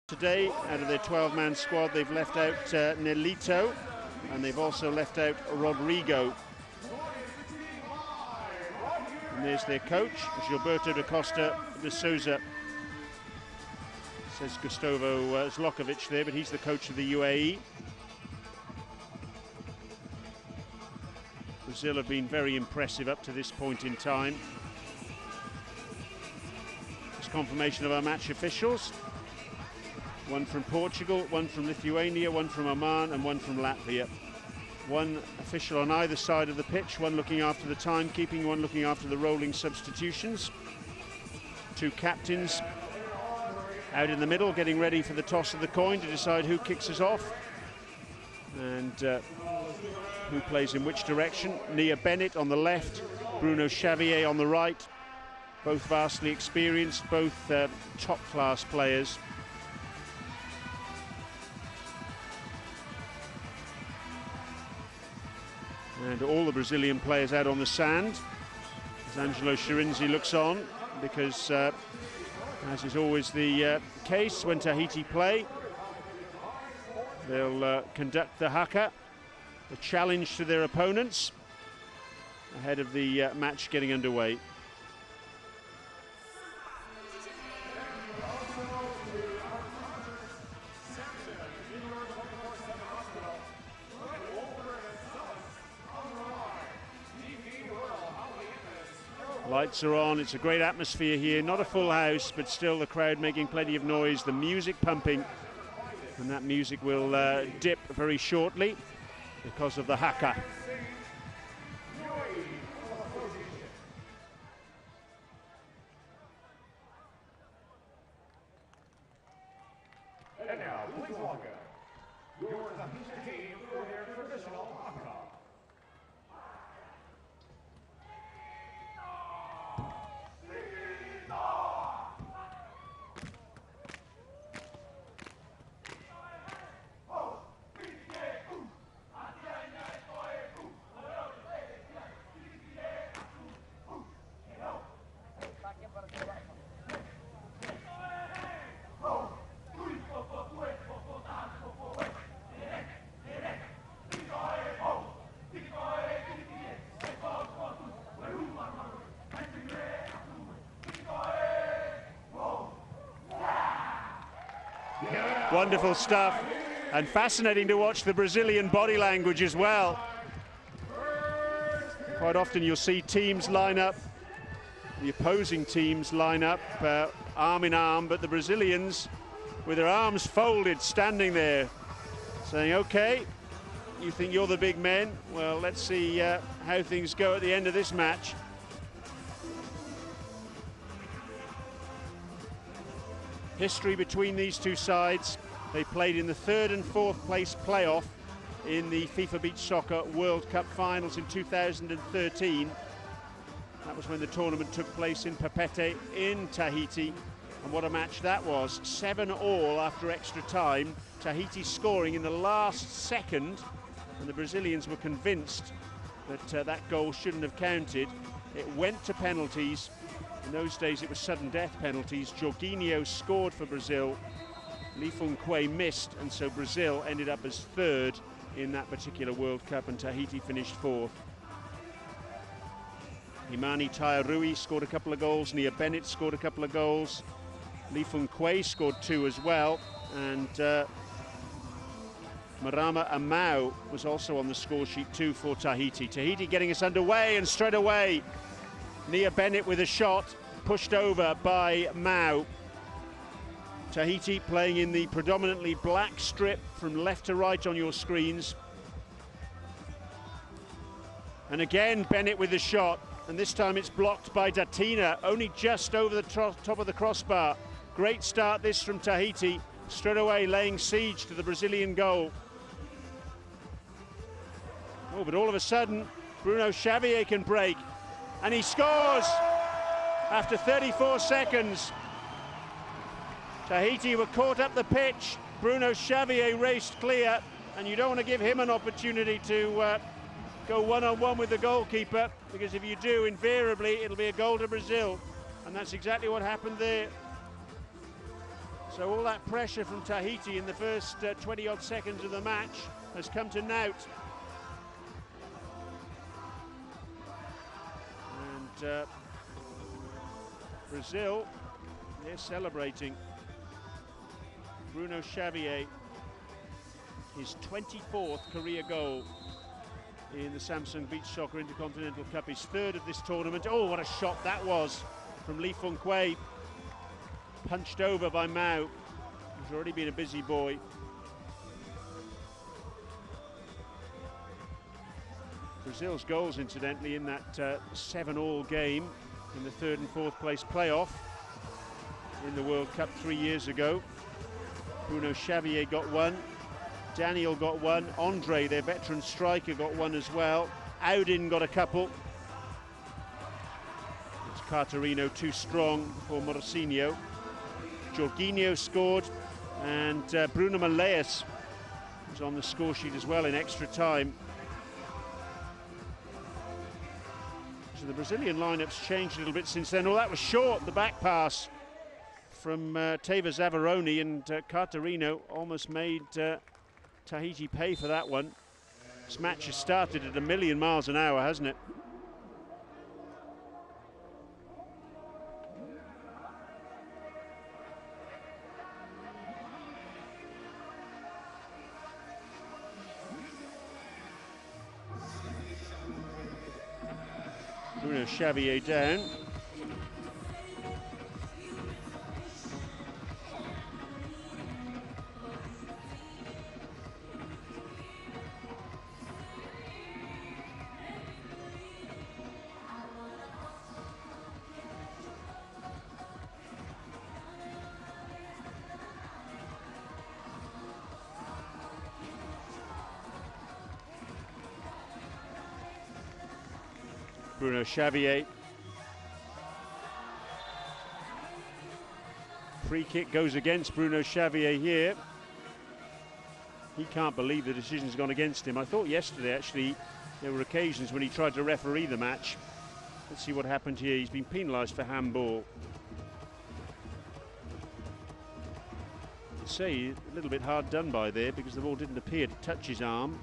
Today, out of their 12-man squad, they've left out Nelito, and they've also left out Rodrigo. And there's their coach, Gilberto da Costa de Souza. Says Gustavo Zlokovic there, but he's the coach of the UAE. Brazil have been very impressive up to this point in time. It's confirmation of our match officials. One from Portugal, one from Lithuania, one from Oman, and one from Latvia. One official on either side of the pitch, one looking after the timekeeping, one looking after the rolling substitutions. Two captains out in the middle, getting ready for the toss of the coin to decide who kicks us off and who plays in which direction. Nia Bennett on the left, Bruno Xavier on the right. Both vastly experienced, both top-class players. And all the Brazilian players out on the sand as Angelo Chirinzi looks on, because as is always the case when Tahiti play, they'll conduct the haka, the challenge to their opponents, ahead of the match getting underway. Lights are on, it's a great atmosphere here, not a full house, but still the crowd making plenty of noise, the music pumping, and that music will dip very shortly because of the haka. And now, please welcome your Tahiti team for their traditional haka. Wonderful stuff, and fascinating to watch the Brazilian body language as well. Quite often you'll see teams line up, the opposing teams line up arm in arm, but the Brazilians with their arms folded standing there saying, okay, you think you're the big men? Well, let's see how things go at the end of this match. History between these two sides. They played in the 3rd and 4th place playoff in the FIFA Beach Soccer World Cup finals in 2013. That was when the tournament took place in Papeete in Tahiti. And what a match that was. 7-all after extra time. Tahiti scoring in the last second. And the Brazilians were convinced that that goal shouldn't have counted. It went to penalties. In those days it was sudden death penalties. Jorginho scored for Brazil. Lee Fung Kwei missed, and so Brazil ended up as 3rd in that particular World Cup, and Tahiti finished 4th. Imani Tairui scored a couple of goals. Nia Bennett scored a couple of goals. Lee Fung Kwei scored 2 as well, and Marama Amau was also on the score sheet too for Tahiti. Tahiti getting us underway, and straight away Nia Bennett with a shot, pushed over by Mau. Tahiti playing in the predominantly black strip from left to right on your screens. And again Bennett with the shot, and this time it's blocked by Datina, only just over the top of the crossbar. Great start this from Tahiti, straight away laying siege to the Brazilian goal. Oh, but all of a sudden Bruno Xavier can break, and he scores after 34 seconds. Tahiti were caught up the pitch. Bruno Xavier raced clear, and you don't want to give him an opportunity to go one-on-one with the goalkeeper, because if you do, invariably it'll be a goal to Brazil, and that's exactly what happened there. So all that pressure from Tahiti in the first 20-odd seconds of the match has come to naught. And Brazil, they're celebrating. Bruno Xavier, his 24th career goal in the Samsung Beach Soccer Intercontinental Cup, his third of this tournament. Oh, what a shot that was from Lee Fung Kwei. Punched over by Mao, who's already been a busy boy. Brazil's goals, incidentally, in that 7-all game in the 3rd and 4th place playoff in the World Cup 3 years ago. Bruno Xavier got one, Daniel got one, Andre, their veteran striker, got one as well. Audin got a couple. It's Carterino too strong for Morosino. Jorginho scored, and Bruno Malaeus was on the score sheet as well in extra time. So the Brazilian lineup's changed a little bit since then. Oh, that was short, the back pass from Teva Zavaroni, and Carterino almost made Tahiti pay for that one. This match has started at 1,000,000 miles an hour, hasn't it? Bruno Xavier down. Bruno Xavier. Free kick goes against Bruno Xavier here. He can't believe the decision's gone against him. I thought yesterday, actually, there were occasions when he tried to referee the match. Let's see what happened here. He's been penalised for handball. I'd say a little bit hard done by there, because the ball didn't appear to touch his arm.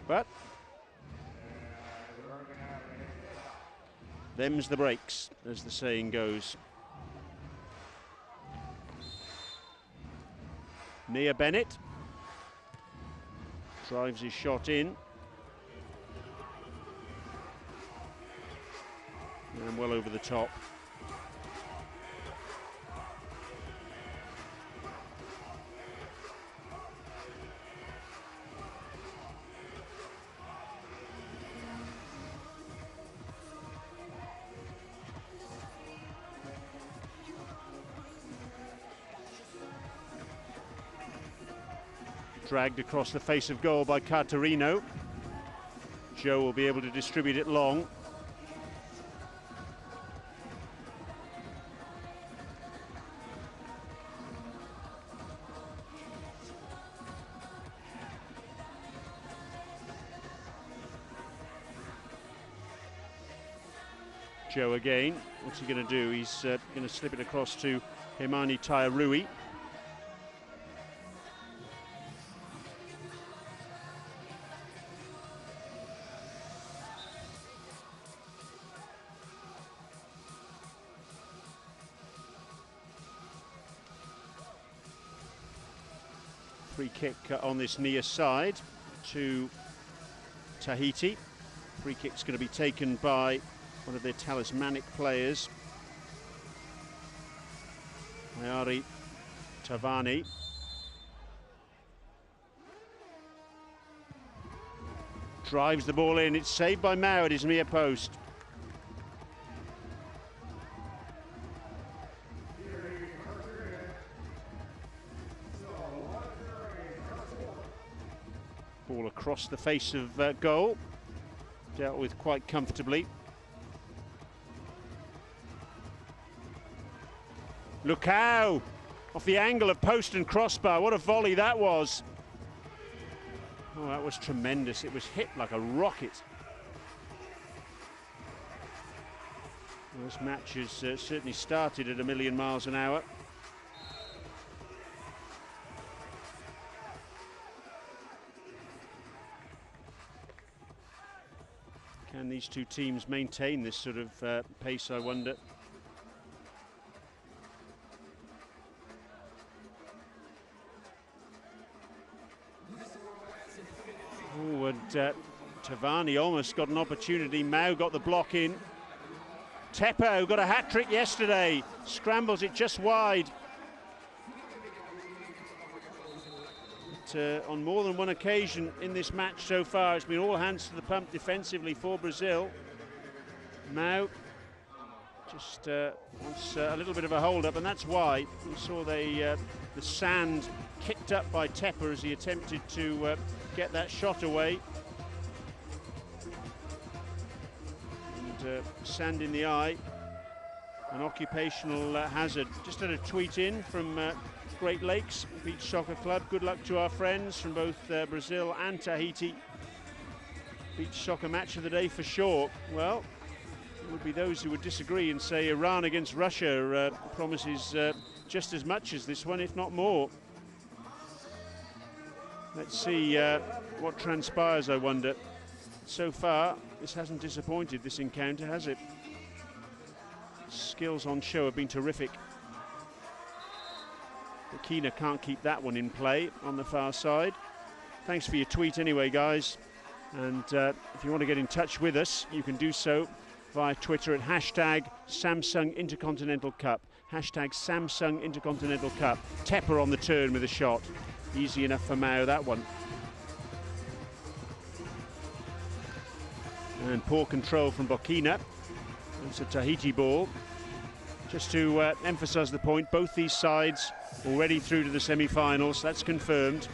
But them's the breaks, as the saying goes. Nia Bennett drives his shot in. And well over the top. Dragged across the face of goal by Carterino. Joe will be able to distribute it long. Joe again. What's he going to do? He's going to slip it across to Himani Tairui. Free kick on this near side to Tahiti. Free kick's going to be taken by one of their talismanic players, Mayari Tavani. Drives the ball in. It's saved by Mao at his near post. Ball across the face of goal, dealt with quite comfortably. Lucao off the angle of post and crossbar. What a volley that was. Oh, that was tremendous. It was hit like a rocket. This match has certainly started at 1,000,000 miles an hour. Can these two teams maintain this sort of pace, I wonder? Oh, and Tavani almost got an opportunity. Mao got the block in. Tepper, who got a hat-trick yesterday, scrambles it just wide. But, on more than one occasion in this match so far, it's been all hands to the pump defensively for Brazil. Mao just wants a little bit of a hold-up, and that's why we saw the sand kicked up by Tepper as he attempted to get that shot away. And sand in the eye, an occupational hazard. Just had a tweet in from Great Lakes Beach Soccer Club. Good luck to our friends from both Brazil and Tahiti. Beach soccer match of the day for sure. Well, there would be those who would disagree and say Iran against Russia promises just as much as this one, if not more. Let's see what transpires, I wonder. So far, this hasn't disappointed, this encounter, has it? Skills on show have been terrific. Bokina can't keep that one in play on the far side. Thanks for your tweet anyway, guys. And if you want to get in touch with us, you can do so via Twitter at #Samsung Intercontinental Cup. #Samsung Intercontinental Cup. Tepper on the turn with a shot. Easy enough for Mao, that one. And poor control from Bokina. It's a Tahiti ball. Just to emphasise the point, both these sides already through to the semi-finals. That's confirmed,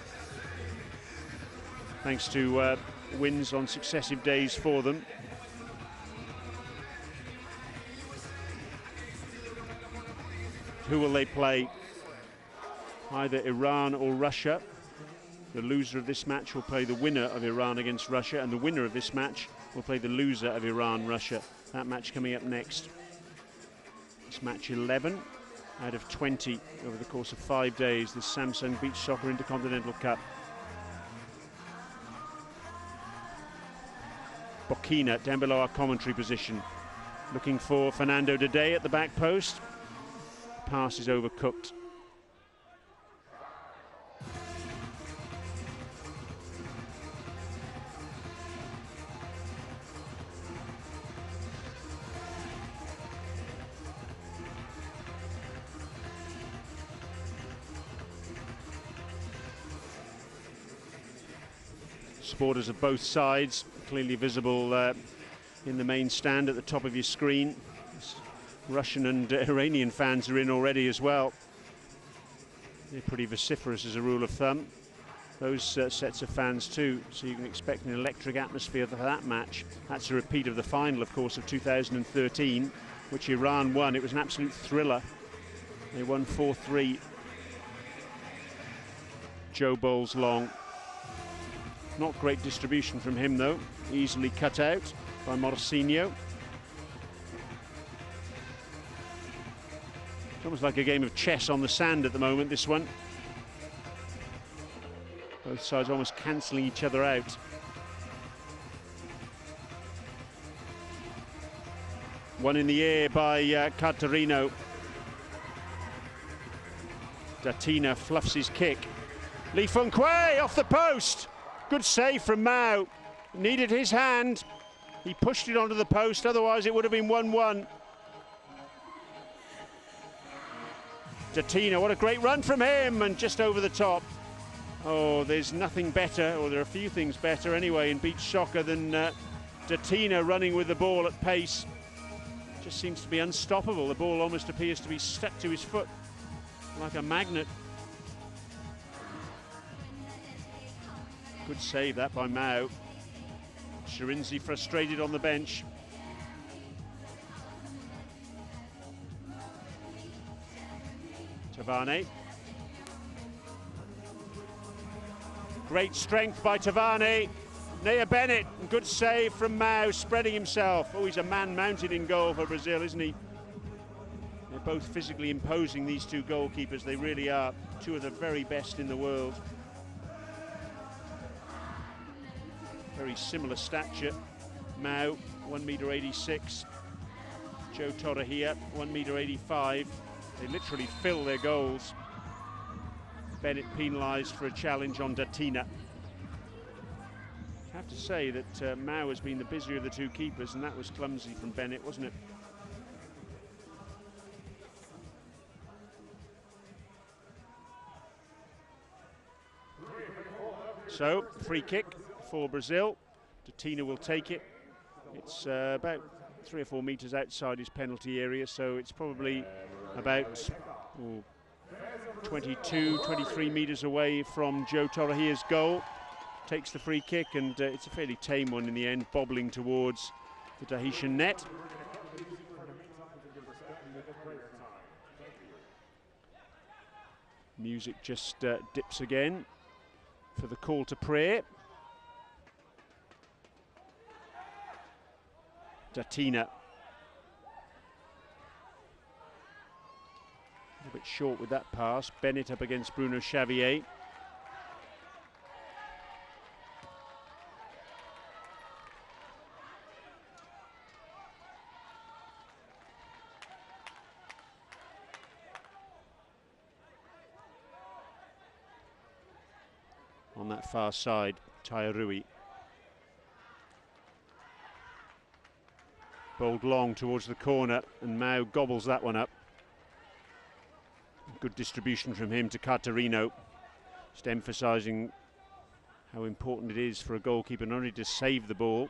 thanks to wins on successive days for them. Who will they play? Either Iran or Russia. The loser of this match will play the winner of Iran against Russia, and the winner of this match will play the loser of Iran-Russia. That match coming up next. It's match 11 out of 20 over the course of 5 days, this Samsung Beach Soccer Intercontinental Cup. Bokina down below our commentary position, looking for Fernando Dede at the back post. Pass is overcooked. Supporters of both sides, clearly visible in the main stand at the top of your screen. Russian and Iranian fans are in already as well. They're pretty vociferous as a rule of thumb. Those sets of fans too, so you can expect an electric atmosphere for that match. That's a repeat of the final, of course, of 2013, which Iran won. It was an absolute thriller. They won 4-3. Joe bowls long. Not great distribution from him though, easily cut out by Morsinho. It's almost like a game of chess on the sand at the moment, this one. Both sides almost cancelling each other out. One in the air by Caterino. Datina fluffs his kick. Lee Funquay off the post. Good save from Mao. Needed his hand. He pushed it onto the post, otherwise it would have been 1-1. Datina, what a great run from him, and just over the top. Oh, there's nothing better, or there are a few things better anyway in beach soccer than Datina running with the ball at pace. Just seems to be unstoppable. The ball almost appears to be stuck to his foot like a magnet. Good save that by Mao. Shirinzi frustrated on the bench. Tavani. Great strength by Tavani. Nea Bennett, good save from Mao, spreading himself. Oh, he's a man mounted in goal for Brazil, isn't he? They're both physically imposing, these two goalkeepers. They really are two of the very best in the world. Very similar stature. Mao, 1m86. Joe Torrehia, 1m85. They literally fill their goals. Bennett penalised for a challenge on Datina. I have to say that Mao has been the busier of the two keepers, and that was clumsy from Bennett, wasn't it? So, free kick for Brazil. Datina will take it. It's about 3 or 4 metres outside his penalty area, so it's probably about 22, 23 metres away from Joe Torrehia's goal. Takes the free kick, and it's a fairly tame one in the end, bobbling towards the Tahitian net. Music just dips again for the call to prayer. Datina. A bit short with that pass. Bennett up against Bruno Xavier. On that far side, Tairui. Bowled long towards the corner, and Mao gobbles that one up. Good distribution from him to Catarino, just emphasising how important it is for a goalkeeper not only to save the ball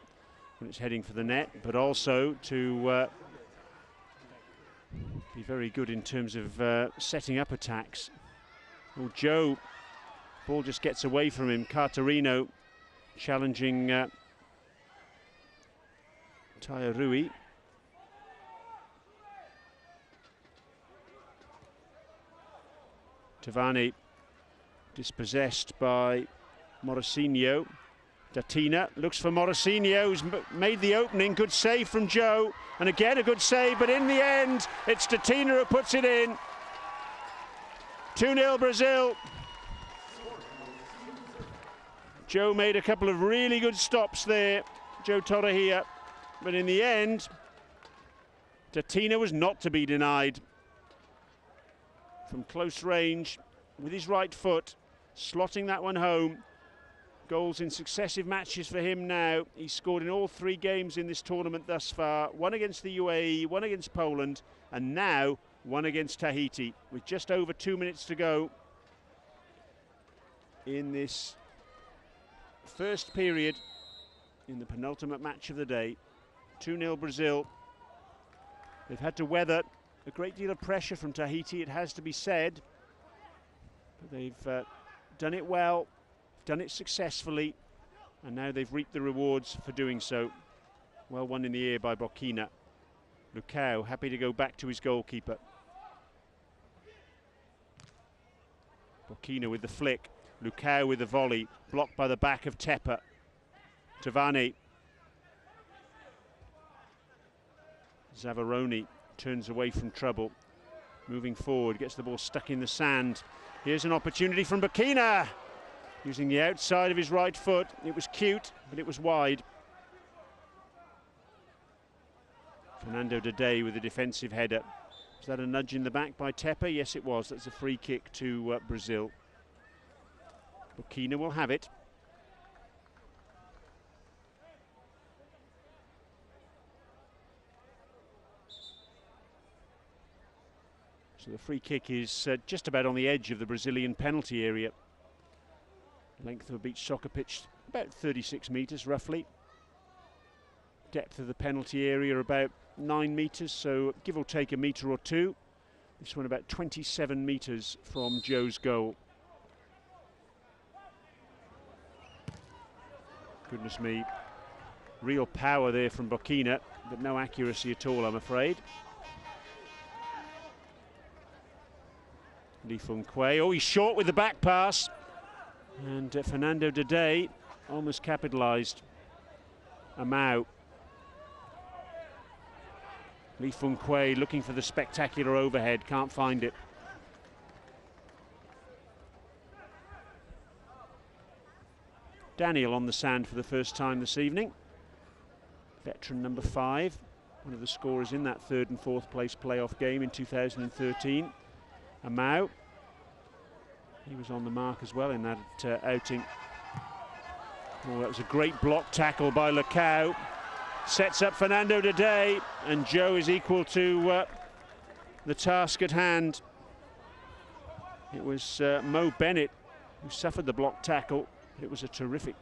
when it's heading for the net, but also to be very good in terms of setting up attacks. Well, Joe, ball just gets away from him. Catarino challenging Tairui. Tavani dispossessed by Morosino. Datina looks for Morosino, who's made the opening. Good save from Joe, and again a good save, but in the end it's Datina who puts it in. 2-0 Brazil. Joe made a couple of really good stops there, Joe Torrehia, but in the end, Datina was not to be denied. From close range, with his right foot, slotting that one home. Goals in successive matches for him now. He's scored in all 3 games in this tournament thus far. 1 against the UAE, 1 against Poland, and now 1 against Tahiti, with just over 2 minutes to go in this first period in the penultimate match of the day. 2-0 Brazil. They've had to weather a great deal of pressure from Tahiti, it has to be said, but they've done it well, done it successfully, and now they've reaped the rewards for doing so. Well won in the air by Bokina. Lucao happy to go back to his goalkeeper. Bokina with the flick. Lucao with the volley, blocked by the back of Tepper. Tavani. Zavaroni turns away from trouble. Moving forward, gets the ball stuck in the sand. Here's an opportunity from Bokina. Using the outside of his right foot. It was cute, but it was wide. Fernando Dede with a defensive header. Was that a nudge in the back by Tepper? Yes, it was. That's a free kick to Brazil. Bokina will have it. So the free kick is just about on the edge of the Brazilian penalty area. Length of a beach soccer pitch, about 36 metres roughly. Depth of the penalty area about 9 metres, so give or take a metre or two. This one about 27 metres from Joe's goal. Goodness me, real power there from Bokina, but no accuracy at all, I'm afraid. Lee Fung Kwei, oh, he's short with the back pass. And Fernando Dede almost capitalised. Amau. Li Fung Kui looking for the spectacular overhead, can't find it. Daniel on the sand for the first time this evening. Veteran number 5, one of the scorers in that 3rd and 4th place playoff game in 2013. Amau. He was on the mark as well in that outing. Oh, that was a great block tackle by Lecau. Sets up Fernando Dede, and Joe is equal to the task at hand. It was Mo Bennett who suffered the block tackle. It was a terrific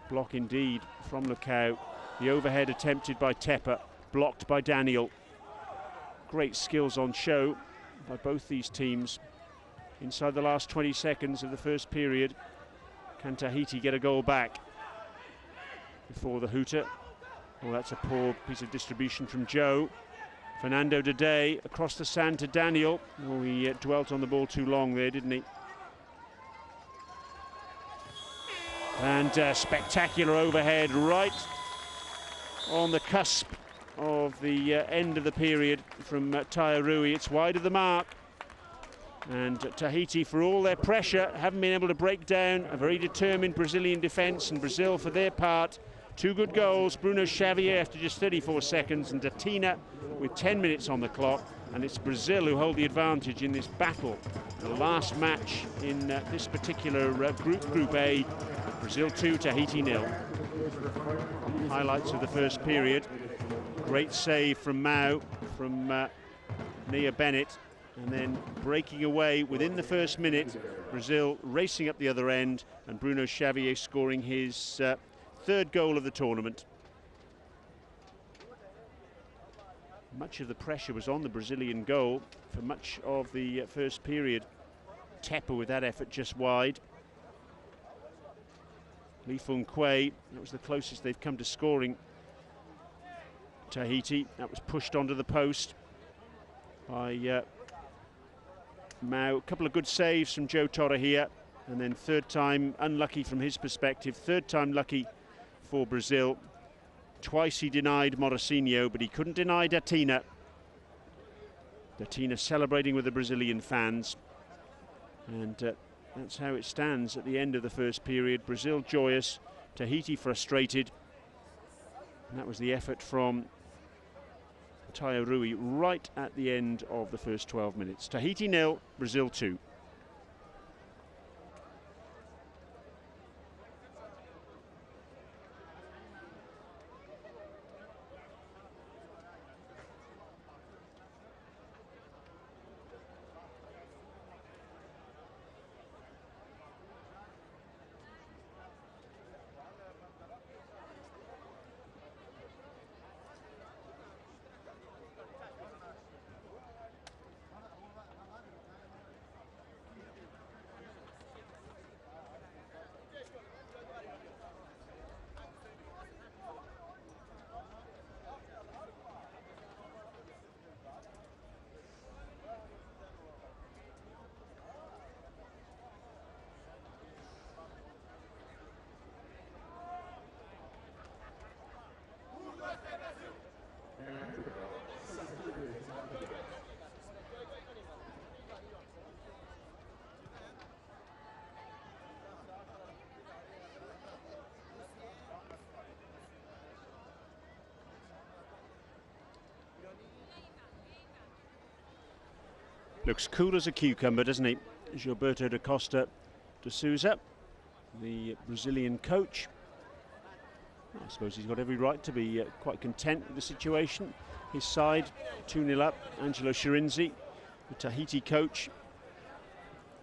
block indeed from Lecau. The overhead attempted by Tepper, blocked by Daniel. Great skills on show by both these teams. Inside the last 20 seconds of the first period, can Tahiti get a goal back before the hooter? Well, that's a poor piece of distribution from Joe. Fernando Dede across the sand to Daniel. Oh, he dwelt on the ball too long there, didn't he? And spectacular overhead right on the cusp of the end of the period from Tairui. It's wide of the mark. And Tahiti, for all their pressure, haven't been able to break down a very determined Brazilian defence. And Brazil, for their part, 2 good goals. Bruno Xavier after just 34 seconds, and Datina with 10 minutes on the clock. And it's Brazil who hold the advantage in this battle. The last match in this particular Group A. Brazil 2, Tahiti 0. Highlights of the first period. Great save from Mao, from Nia Bennett. And then breaking away within the first minute, Brazil racing up the other end, and Bruno Xavier scoring his 3rd goal of the tournament. Much of the pressure was on the Brazilian goal for much of the first period. Tepper with that effort just wide. Li Fung Kui, that was the closest they've come to scoring Tahiti. That was pushed onto the post by Mao. A couple of good saves from Joe Torre here, and then 3rd time unlucky from his perspective, 3rd time lucky for Brazil. Twice he denied Morosino, but he couldn't deny Datina. Datina celebrating with the Brazilian fans, and that's how it stands at the end of the first period. Brazil joyous, Tahiti frustrated, and that was the effort from Tairui right at the end of the first 12 minutes. Tahiti 0, Brazil 2. Looks cool as a cucumber, doesn't he? Gilberto da Costa de Souza, the Brazilian coach. I suppose he's got every right to be quite content with the situation. His side 2-0 up. Angelo Shirinzi, the Tahiti coach,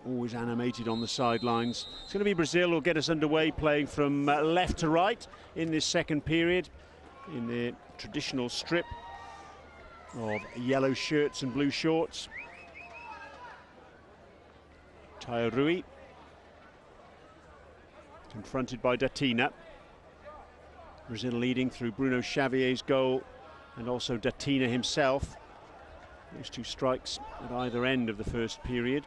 always animated on the sidelines. It's going to be Brazil who'll get us underway, playing from left to right in this second period, in the traditional strip of yellow shirts and blue shorts. Tairui confronted by Datina. Brazil leading through Bruno Xavier's goal and also Datina himself. Those 2 strikes at either end of the first period.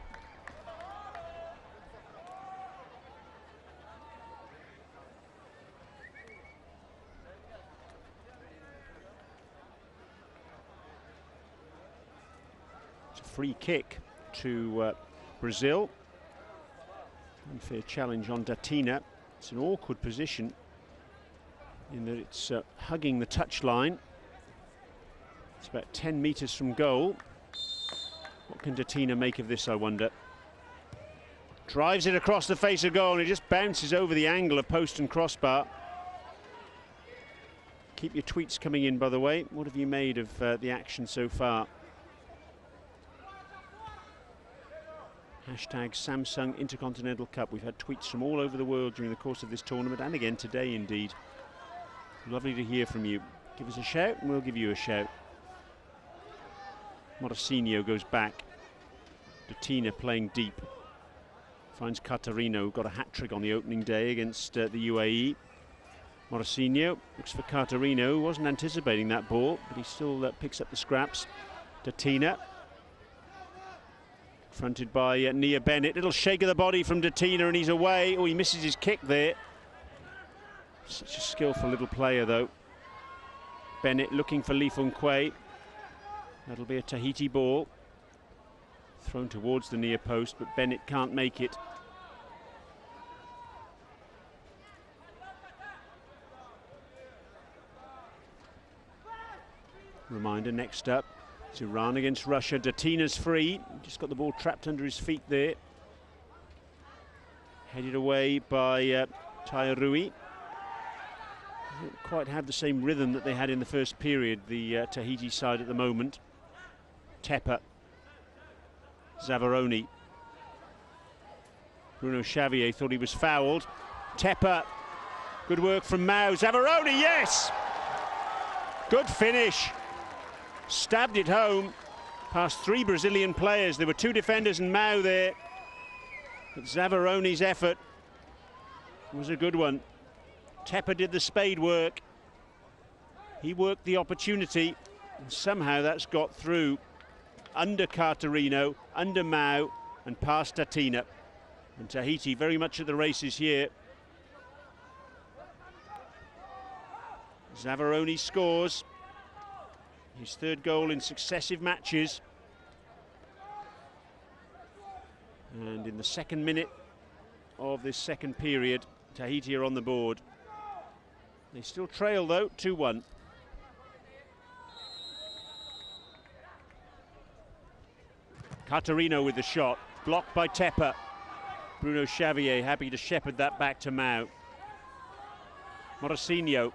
It's a free kick to Brazil. Unfair challenge on Datina. It's an awkward position in that it's hugging the touchline. It's about 10 metres from goal. What can Datina make of this, I wonder? Drives it across the face of goal and it just bounces over the angle of post and crossbar. Keep your tweets coming in, by the way. What have you made of the action so far? Hashtag Samsung Intercontinental Cup. We've had tweets from all over the world during the course of this tournament and again today indeed. Lovely to hear from you. Give us a shout and we'll give you a shout. Morosino goes back. Datina playing deep. Finds Catarino, who got a hat-trick on the opening day against the UAE. Morosino looks for Catarino, who wasn't anticipating that ball, but he still picks up the scraps. Datina. Fronted by Nia Bennett. Little shake of the body from Datina and he's away. Oh, he misses his kick there. Such a skillful little player, though. Bennett looking for Lee Fung Kwei. That'll be a Tahiti ball. Thrown towards the near post, but Bennett can't make it. Reminder, next up, it's Iran against Russia. Datina's free. Just got the ball trapped under his feet there. Headed away by Tairui. Don't quite have the same rhythm that they had in the first period, the Tahiti side at the moment. Tepper. Zavaroni. Bruno Xavier thought he was fouled. Tepper. Good work from Mao. Zavaroni, yes! Good finish. Stabbed it home past 3 Brazilian players. There were 2 defenders and Mao there. But Zavaroni's effort was a good one. Tepper did the spade work. He worked the opportunity. And somehow that's got through under Catarino, under Mao, and past Datina. And Tahiti very much at the races here. Zavaroni scores. His 3rd goal in successive matches. And in the 2nd minute of this 2nd period, Tahiti are on the board. They still trail though, 2-1. Catarino with the shot, blocked by Tepper. Bruno Xavier happy to shepherd that back to Mao. Morosino,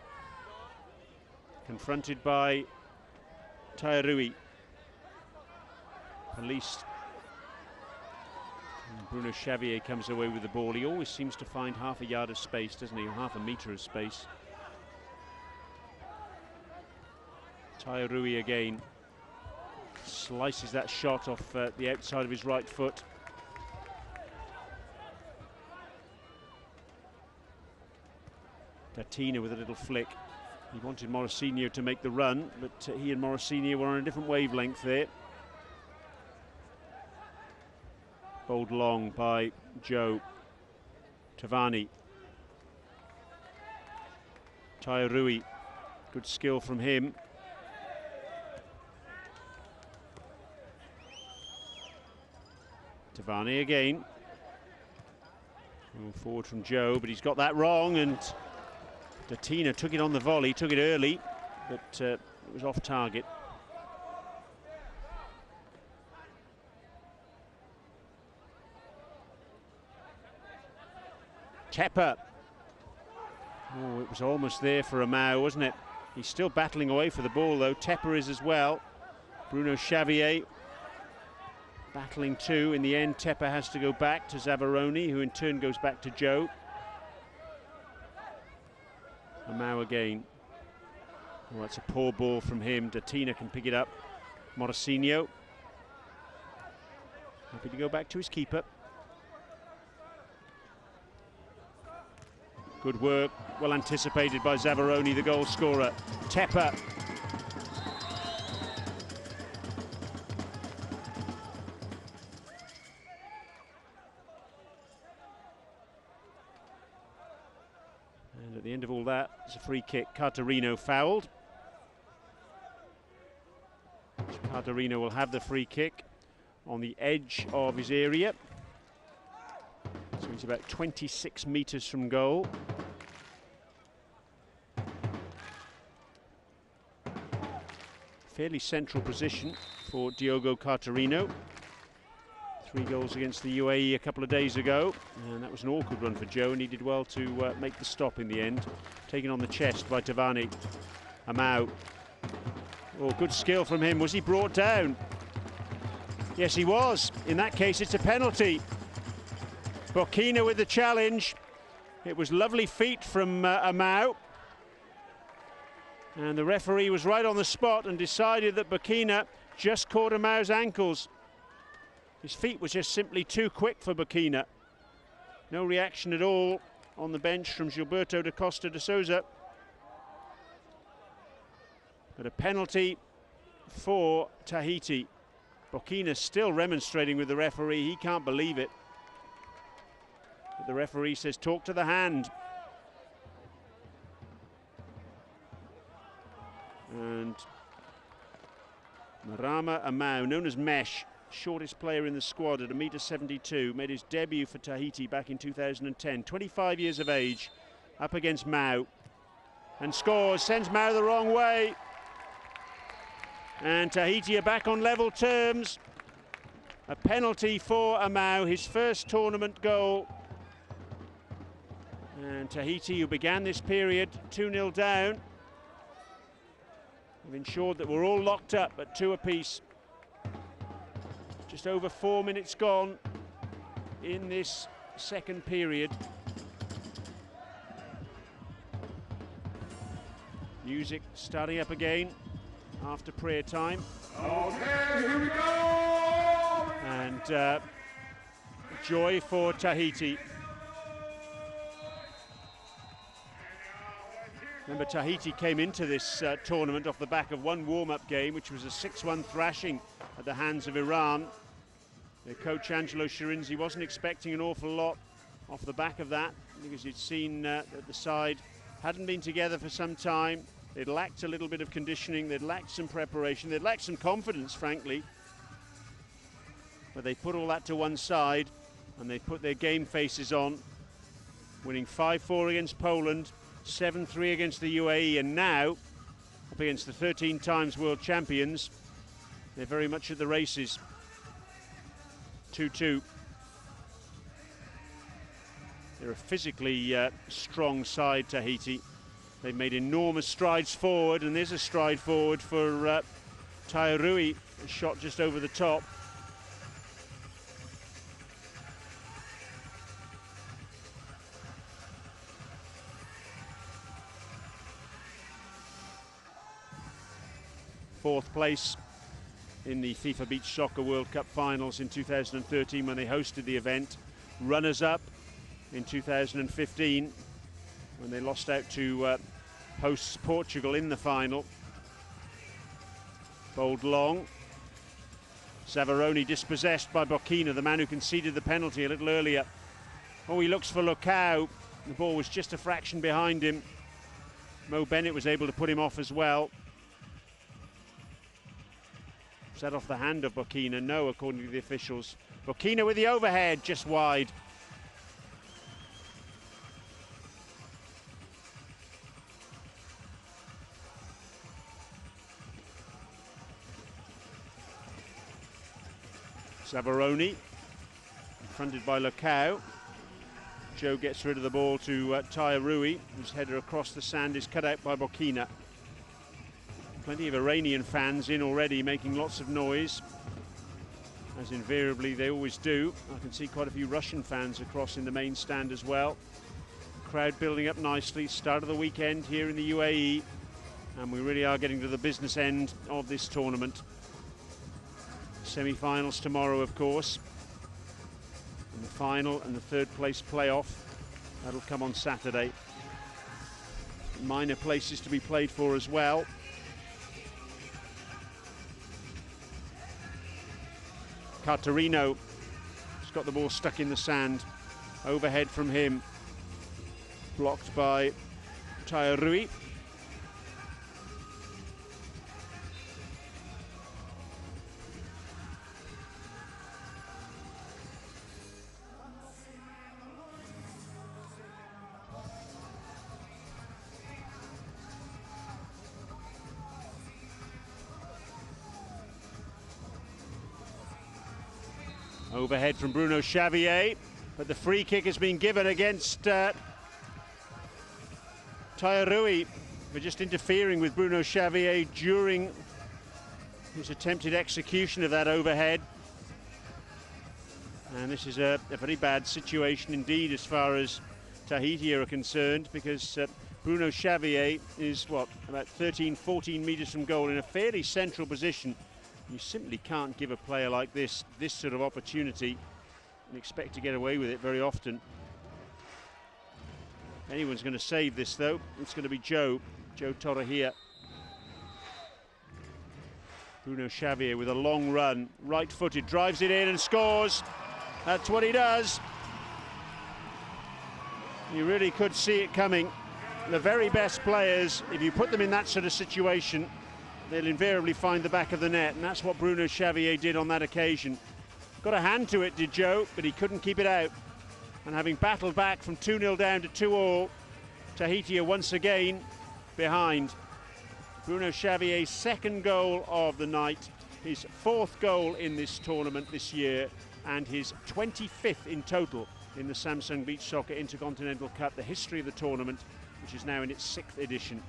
confronted by Tairui. Released. And Bruno Xavier comes away with the ball. He always seems to find half a yard of space, doesn't he? Or half a metre of space. Tairui again. Slices that shot off the outside of his right foot. Datina with a little flick. He wanted Morosino to make the run, but he and Morosino were on a different wavelength there. Bowled long by Joe. Tavani. Tairui. Good skill from him. Tavani again. Going forward from Joe, but he's got that wrong, and Datina took it on the volley, took it early, but it was off target. Tepper. Oh, it was almost there for a Mao, wasn't it? He's still battling away for the ball, though. Tepper is as well. Bruno Xavier battling too. In the end, Tepper has to go back to Zavaroni, who in turn goes back to Joe. And Mao again. Oh, that's a poor ball from him. Datina can pick it up. Morosino. Happy to go back to his keeper. Good work, well anticipated by Zavaroni, the goal scorer. Tepper. And at the end of all that, it's a free kick. Catarino fouled. Catarino will have the free kick. on the edge of his area. So he's about 26 meters from goal. Fairly central position for Diogo Cartarino. 3 goals against the UAE a couple of days ago, and that was an awkward run for Joe, and he did well to make the stop in the end. Taken on the chest by Tavani. Amau. Oh, good skill from him. Was he brought down? Yes, he was. In that case, it's a penalty. Burkina with the challenge. It was lovely feet from Amau. And the referee was right on the spot and decided that Burkina just caught Amau's ankles. His feet were just simply too quick for Burkina. No reaction at all on the bench from Gilberto da Costa de Souza. But a penalty for Tahiti. Burkina still remonstrating with the referee. He can't believe it. But the referee says, talk to the hand. And Marama Amau, known as Mesh, shortest player in the squad at 1.72 m, made his debut for Tahiti back in 2010. 25 years of age, up against Mau, and scores, sends Mau the wrong way. And Tahiti are back on level terms. A penalty for Amau, his first tournament goal. And Tahiti, who began this period 2-0 down, have ensured that we're all locked up at 2 apiece. Just over 4 minutes gone in this second period. Music starting up again after prayer time. Okay, here we go! And joy for Tahiti. Remember, Tahiti came into this tournament off the back of one warm-up game, which was a 6-1 thrashing at the hands of Iran. Their coach Angelo Shirinzi wasn't expecting an awful lot off the back of that, because he'd seen that the side hadn't been together for some time. They'd lacked a little bit of conditioning, they'd lacked some preparation, they'd lacked some confidence, frankly. But they put all that to one side and they put their game faces on, winning 5-4 against Poland, 7-3 against the UAE, and now up against the 13 times world champions. They're very much at the races. 2-2. They're a physically strong side, Tahiti. They've made enormous strides forward, and there's a stride forward for Tairui, a shot just over the top. Fourth place in the FIFA Beach Soccer World Cup finals in 2013 when they hosted the event. Runners-up in 2015 when they lost out to hosts Portugal in the final. Bowled long. Zavaroni dispossessed by Burkina, the man who conceded the penalty a little earlier. Oh, he looks for Lukau. The ball was just a fraction behind him. Mo Bennett was able to put him off as well. Was that off the hand of Burkina? No, according to the officials. Burkina with the overhead, just wide. Zavaroni, confronted by Lukau. Joe gets rid of the ball to Tairui, whose header across the sand is cut out by Burkina. Plenty of Iranian fans in already, making lots of noise, as invariably they always do. I can see quite a few Russian fans across in the main stand as well. Crowd building up nicely, start of the weekend here in the UAE, and we really are getting to the business end of this tournament. Semi-finals tomorrow, of course, and the final and the third place playoff, that'll come on Saturday. Minor places to be played for as well. Cartarino has got the ball stuck in the sand. Overhead from him. Blocked by Tairui. Overhead from Bruno Xavier, but the free kick has been given against Tairui for just interfering with Bruno Xavier during his attempted execution of that overhead. And this is a very bad situation indeed as far as Tahiti are concerned, because Bruno Xavier is, what, about 13, 14 metres from goal in a fairly central position. You simply can't give a player like this sort of opportunity and expect to get away with it very often. If anyone's going to save this, though, it's going to be Joe Torrehia. Bruno Xavier with a long run, right-footed, drives it in and scores. That's what he does. You really could see it coming. The very best players, if you put them in that sort of situation, they'll invariably find the back of the net, and that's what Bruno Xavier did on that occasion. Got a hand to it, did Joe, but he couldn't keep it out. And having battled back from 2-0 down to 2-all, Tahiti are once again behind. Bruno Xavier's second goal of the night, his fourth goal in this tournament this year, and his 25th in total in the Samsung Beach Soccer Intercontinental Cup, the history of the tournament, which is now in its 6th edition.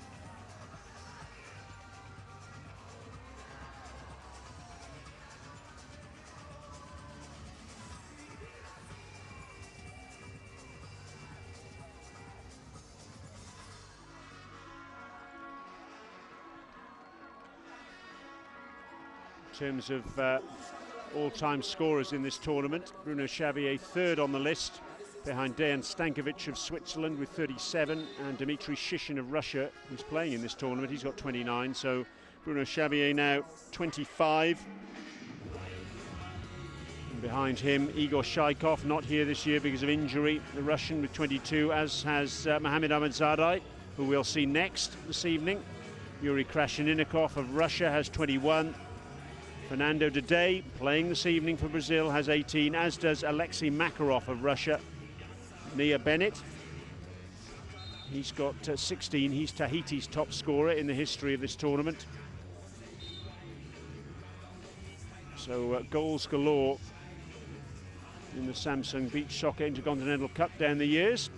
In terms of all-time scorers in this tournament, Bruno Xavier third on the list, behind Dejan Stankovic of Switzerland with 37, and Dmitry Shishin of Russia, who's playing in this tournament. He's got 29, so Bruno Xavier now 25. And behind him, Igor Shaikov, not here this year because of injury, the Russian with 22, as has Mohamed Ahmadzadeh, who we'll see next this evening. Yuri Krasheninnikov of Russia has 21. Fernando Dede, playing this evening for Brazil, has 18, as does Alexei Makarov of Russia. Nia Bennett, he's got 16. He's Tahiti's top scorer in the history of this tournament. So goals galore in the Samsung Beach Soccer Intercontinental Cup down the years.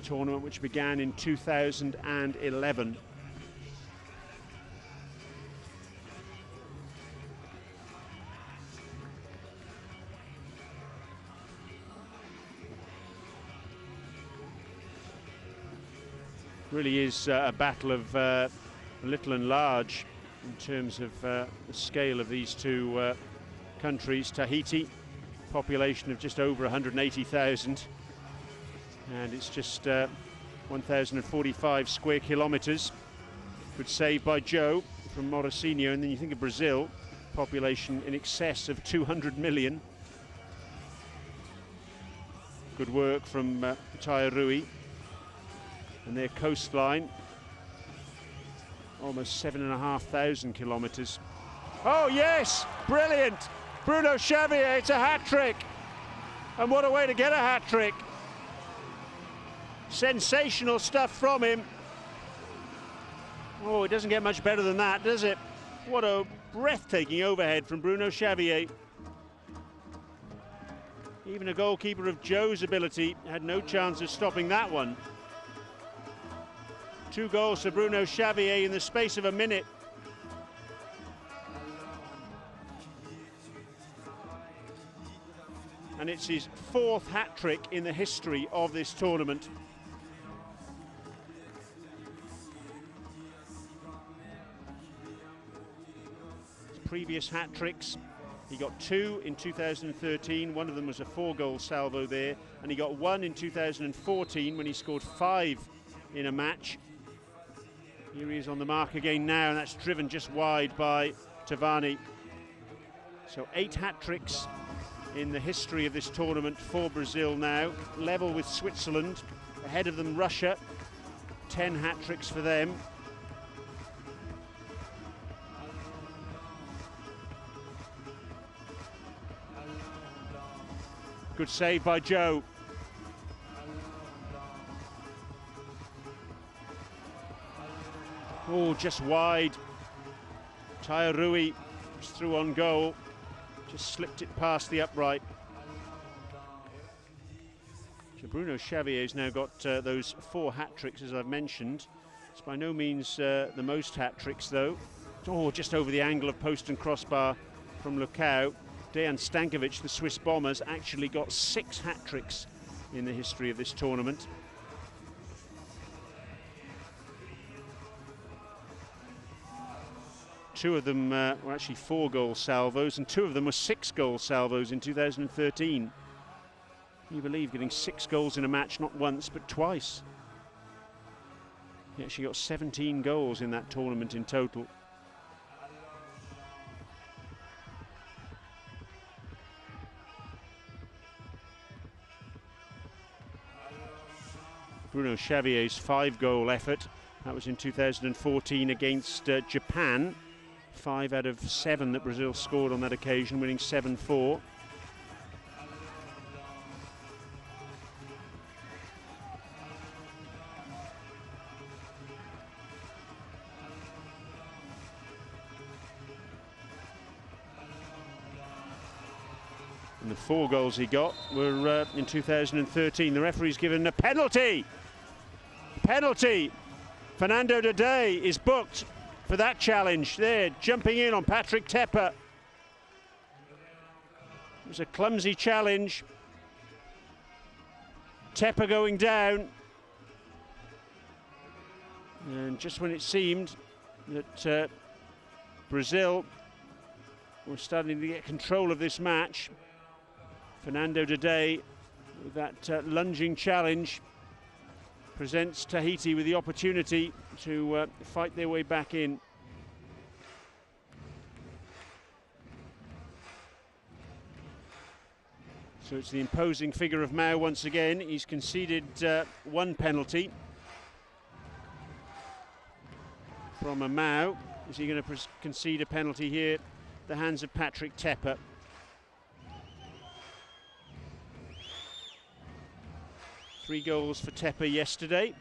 A tournament which began in 2011. Really is a battle of little and large in terms of the scale of these two countries. Tahiti, population of just over 180,000, and it's just 1,045 square kilometres. Good save by Joe from Morosino. And then you think of Brazil, population in excess of 200 million. Good work from Tairui. And their coastline, almost 7,500 kilometres. Oh yes, brilliant! Bruno Xavier, it's a hat-trick! And what a way to get a hat-trick! Sensational stuff from him. Oh, it doesn't get much better than that, does it? What a breathtaking overhead from Bruno Xavier. Even a goalkeeper of Joe's ability had no chance of stopping that one. 2 goals for Bruno Xavier in the space of a minute. And it's his 4th hat-trick in the history of this tournament. His previous hat-tricks, he got 2 in 2013, one of them was a 4-goal salvo there, and he got 1 in 2014 when he scored 5 in a match. Here he is on the mark again now, and that's driven just wide by Tavani. So 8 hat-tricks in the history of this tournament for Brazil now, level with Switzerland, ahead of them Russia, 10 hat-tricks for them. Good save by Joe. Oh, just wide. Tairui was through on goal. Just slipped it past the upright. So Bruno Xavier's now got those 4 hat-tricks, as I've mentioned. It's by no means the most hat-tricks, though. Oh, just over the angle of post and crossbar from Lukau. Dejan Stankovic, the Swiss Bombers, actually got 6 hat-tricks in the history of this tournament. Two of them were actually 4-goal salvos, and 2 of them were 6-goal salvos in 2013. Can you believe getting 6 goals in a match, not once, but twice? He actually got 17 goals in that tournament in total. Bruno Xavier's 5-goal effort, that was in 2014 against Japan. 5 out of 7 that Brazil scored on that occasion, winning 7-4. And the 4 goals he got were in 2013. The referee's given a penalty. Penalty. Fernando Dade is booked for that challenge there, jumping in on Patrick Tepper. It was a clumsy challenge. Tepper going down. And just when it seemed that Brazil were starting to get control of this match, Fernando Dade, with that lunging challenge, presents Tahiti with the opportunity to fight their way back in. So it's the imposing figure of Mao once again. He's conceded 1 penalty from a Mao. Is he going to concede a penalty here? The hands of Patrick Tepper. Three goals for Tepper yesterday.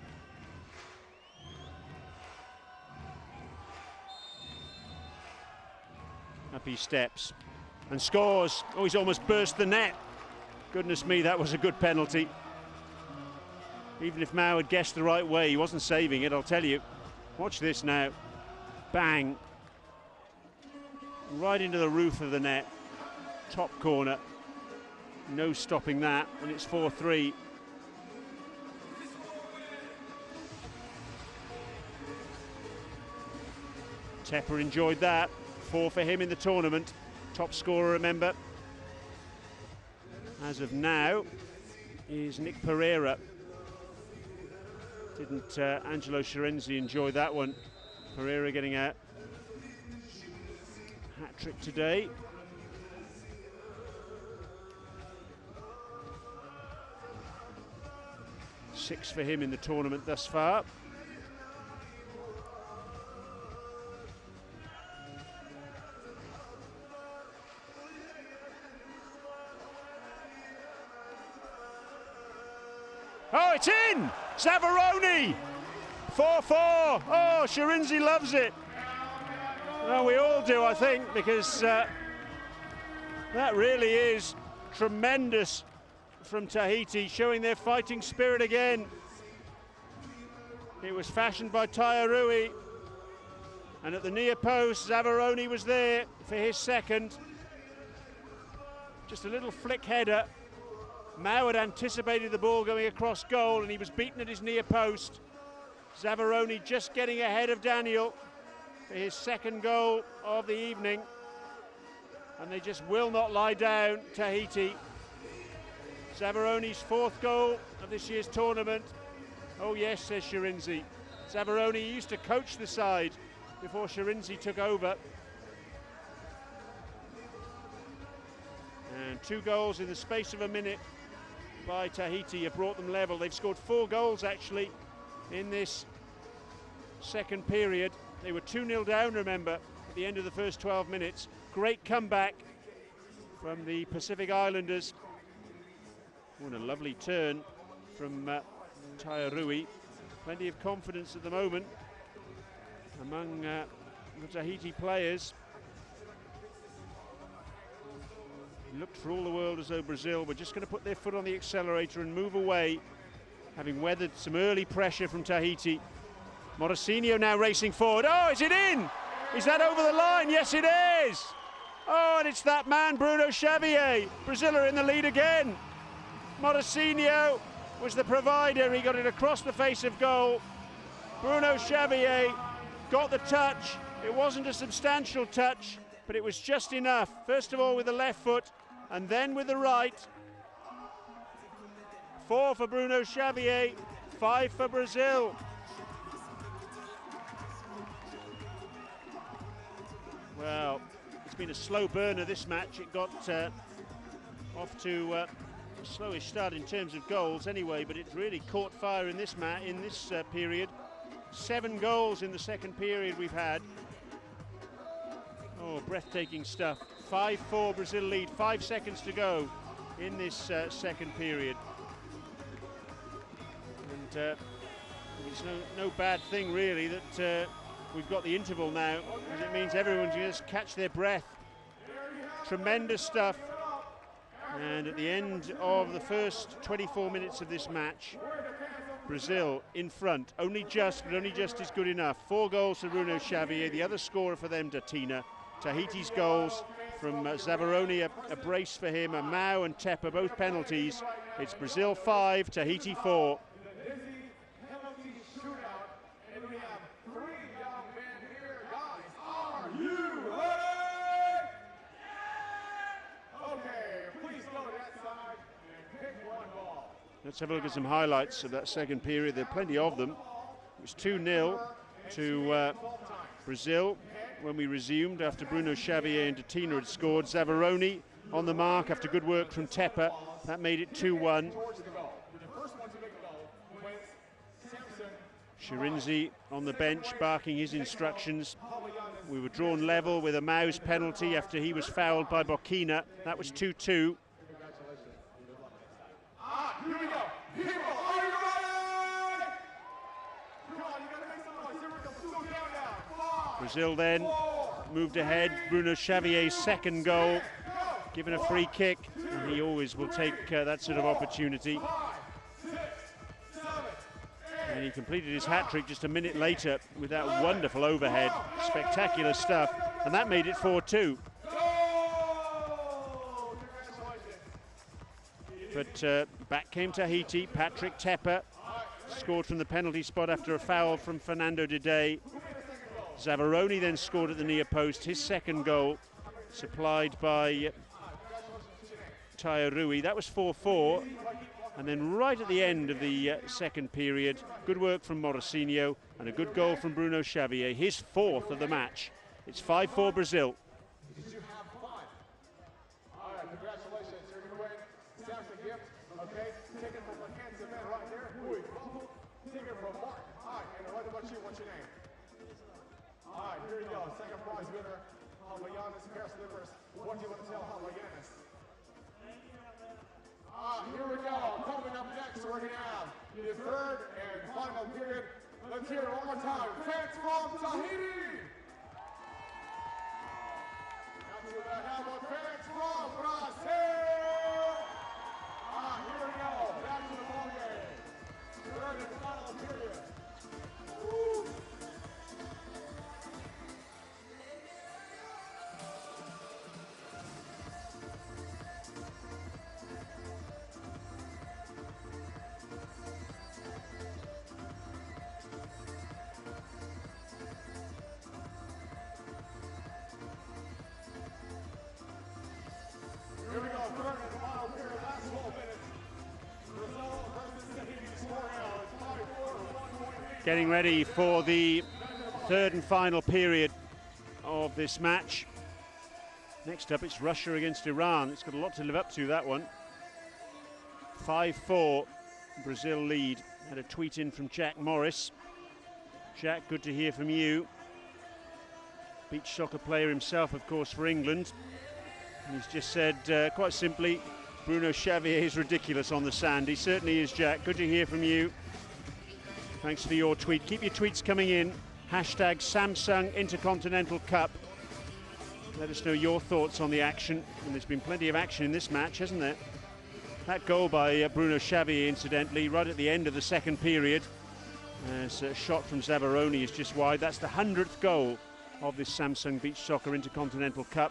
Up he steps and scores. Oh, he's almost burst the net. Goodness me, that was a good penalty. Even if Mao had guessed the right way, he wasn't saving it, I'll tell you. Watch this now. Bang. Right into the roof of the net. Top corner. No stopping that, and it's 4-3. Tepper enjoyed that. 4 for him in the tournament. Top scorer, remember, as of now, is Nick Pereira. Didn't Angelo Scirenzi enjoy that one? Pereira getting a hat-trick today. Six for him in the tournament thus far. Oh, it's in! Zavaroni! 4-4. Oh, Scirenzi loves it. Well, we all do, I think, because that really is tremendous from Tahiti, showing their fighting spirit again. It was fashioned by Tairui, and at the near post, Zavaroni was there for his second. Just a little flick header. Mao had anticipated the ball going across goal, and he was beaten at his near post. Zavaroni just getting ahead of Daniel for his second goal of the evening. And they just will not lie down, Tahiti. Zavaroni's 4th goal of this year's tournament. Oh yes, says Scirenzi. Zavaroni used to coach the side before Scirenzi took over. And 2 goals in the space of a minute by Tahiti have brought them level. They've scored 4 goals actually in this second period. They were 2-0 down, remember, at the end of the first 12 minutes. Great comeback from the Pacific Islanders. Oh, and a lovely turn from Tairui. Plenty of confidence at the moment among the Tahiti players. looked for all the world as though Brazil were just going to put their foot on the accelerator and move away, having weathered some early pressure from Taiti. Morosino now racing forward. Oh, is it in? Is that over the line? Yes, it is. Oh, and it's that man, Bruno Xavier. Brazil are in the lead again. Morosino was the provider. He got it across the face of goal. Bruno Xavier got the touch. It wasn't a substantial touch, but it was just enough. First of all with the left foot, and then with the right. 4 for Bruno Xavier, 5 for Brazil. Well, it's been a slow burner, this match. It got off to a slowish start in terms of goals anyway, but it really caught fire in this period. 7 goals in the second period we've had. Oh, breathtaking stuff. 5-4 Brazil lead, 5 seconds to go in this second period. And it's no bad thing really that we've got the interval now, because it means everyone can just catch their breath. Tremendous stuff. And at the end of the first 24 minutes of this match, Brazil in front, only just is good enough. 4 goals for Bruno Xavier, the other scorer for them, Datina. Tahiti's goals from Zavaroni, a brace for him, a Mao and Tepa, both penalties. It's Brazil 5, Tahiti 4. Let's have a look at some highlights of that second period. There are plenty of them. It was 2-0 to Brazil when we resumed after Bruno Xavier and Datina had scored. Zavaroni on the mark after good work from Tepa. That made it 2-1. Shirinzi on the bench barking his instructions. We were drawn level with a Mao's penalty after he was fouled by Bokina. That was 2-2. Here we go. People, are you ready? Come on, you gotta make some noise. Here we go. 2 down. 5, Brazil then moved ahead. Bruno Xavier's second goal, given a free kick, and he always will take that sort of opportunity. 5, 6, 7, 8. And he completed his hat-trick just a minute later with that wonderful overhead. Spectacular stuff. And that made it 4-2. But back came Tahiti. Patrick Tepa scored from the penalty spot after a foul from Fernando Dede. Zavaroni then scored at the near post, his second goal, supplied by Tairui. That was 4-4. And then right at the end of the second period, good work from Morosino and a good goal from Bruno Xavier, his 4th of the match. It's 5-4 Brazil. What's your name? All right, here you go. Second prize winner, Havayanis pair slippers. What do you want to tell Havayanis? Here we go. Coming up next, we're going to have the third and final period. Let's hear it one more time. Fans from Tahiti. Not too bad. How about fans from Brazil? Here we go. Back to the ball game. Third and final period. Here we go, third and final period, last 12 minutes. Brazil versus Tahiti scoreout. It's 5-4, 1-1. Getting ready for the third and final period of this match. Next up, it's Russia against Iran. It's got a lot to live up to, that one. 5-4, Brazil lead. Had a tweet in from Jack Morris. Jack, good to hear from you. Beach soccer player himself, of course, for England. And he's just said, quite simply, Bruno Xavier is ridiculous on the sand. He certainly is, Jack. Good to hear from you. Thanks for your tweet. Keep your tweets coming in. Hashtag Samsung Intercontinental Cup. Let us know your thoughts on the action. And there's been plenty of action in this match, hasn't there? That goal by Bruno Xavier, incidentally, right at the end of the second period. As a shot from Zabaroni is just wide. That's the 100th goal of this Samsung Beach Soccer Intercontinental Cup.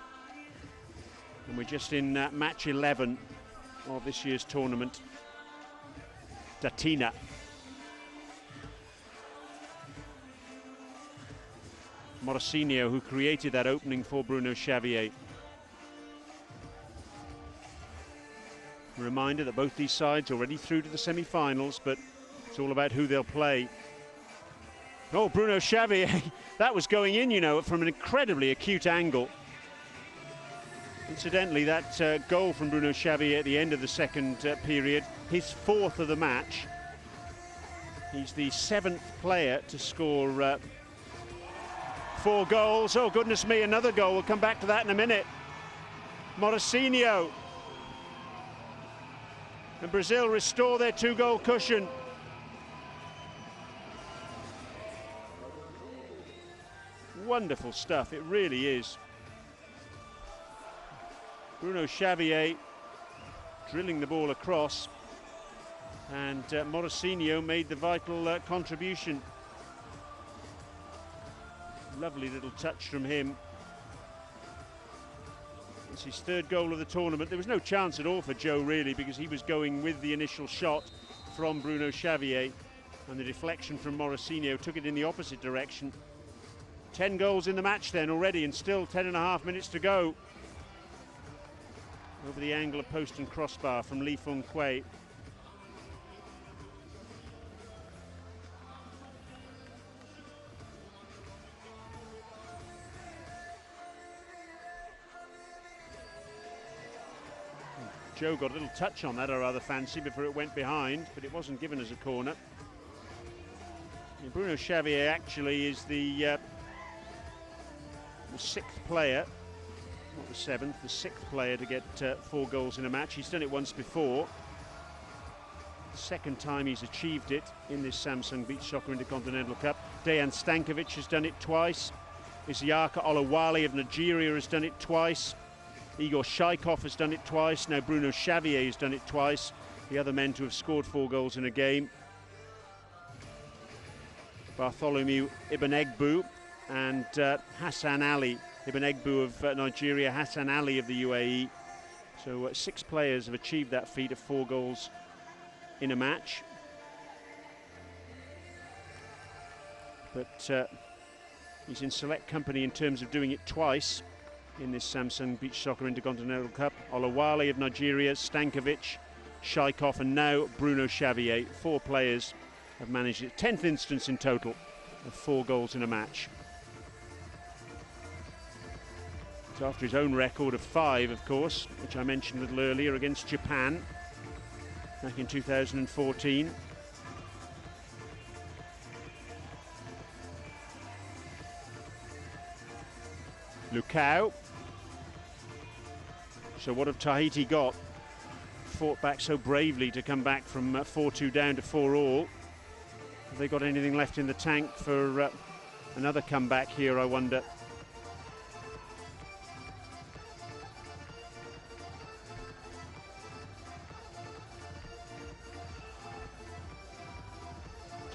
And we're just in match 11 of this year's tournament. Datina. Morosino, who created that opening for Bruno Xavier. A reminder that both these sides already through to the semi-finals, but it's all about who they'll play. Oh, Bruno Xavier, that was going in, you know, from an incredibly acute angle. Incidentally, that goal from Bruno Xavier at the end of the second period, his 4th of the match. He's the 7th player to score 4 goals. Oh, goodness me, another goal. We'll come back to that in a minute. Morosino. And Brazil restore their 2-goal cushion. Wonderful stuff, it really is. Bruno Xavier drilling the ball across, and Morosino made the vital contribution. Lovely little touch from him. It's his 3rd goal of the tournament. There was no chance at all for Joe, really, because he was going with the initial shot from Bruno Xavier, and the deflection from Morosino took it in the opposite direction. 10 goals in the match then already, and still 10.5 minutes to go. Over the angle of post and crossbar from Li Feng Kui. Joe got a little touch on that, I rather fancy, before it went behind, but it wasn't given as a corner. And Bruno Xavier actually is the 6th player, not the 7th, the 6th player to get 4 goals in a match. He's done it once before. 2nd time he's achieved it in this Samsung Beach Soccer Intercontinental Cup. Dejan Stankovic has done it twice. Isiaka Olawale of Nigeria has done it twice. Igor Shaikov has done it twice. Now Bruno Xavier has done it twice. The other men to have scored 4 goals in a game: Bartholomew Ibn-Egbu and Hassan Ali. Ibn-Egbu of Nigeria, Hassan Ali of the UAE. So 6 players have achieved that feat of 4 goals in a match. But he's in select company in terms of doing it twice in this Samsung Beach Soccer Intercontinental Cup. Olawale of Nigeria, Stankovic, Shaikov, and now Bruno Xavier. 4 players have managed it. 10th instance in total of 4 goals in a match. It's after his own record of 5, of course, which I mentioned a little earlier against Japan back in 2014. Lucao. So what have Taiti got? Fought back so bravely to come back from 4-2 down to 4-all. Have they got anything left in the tank for another comeback here, I wonder?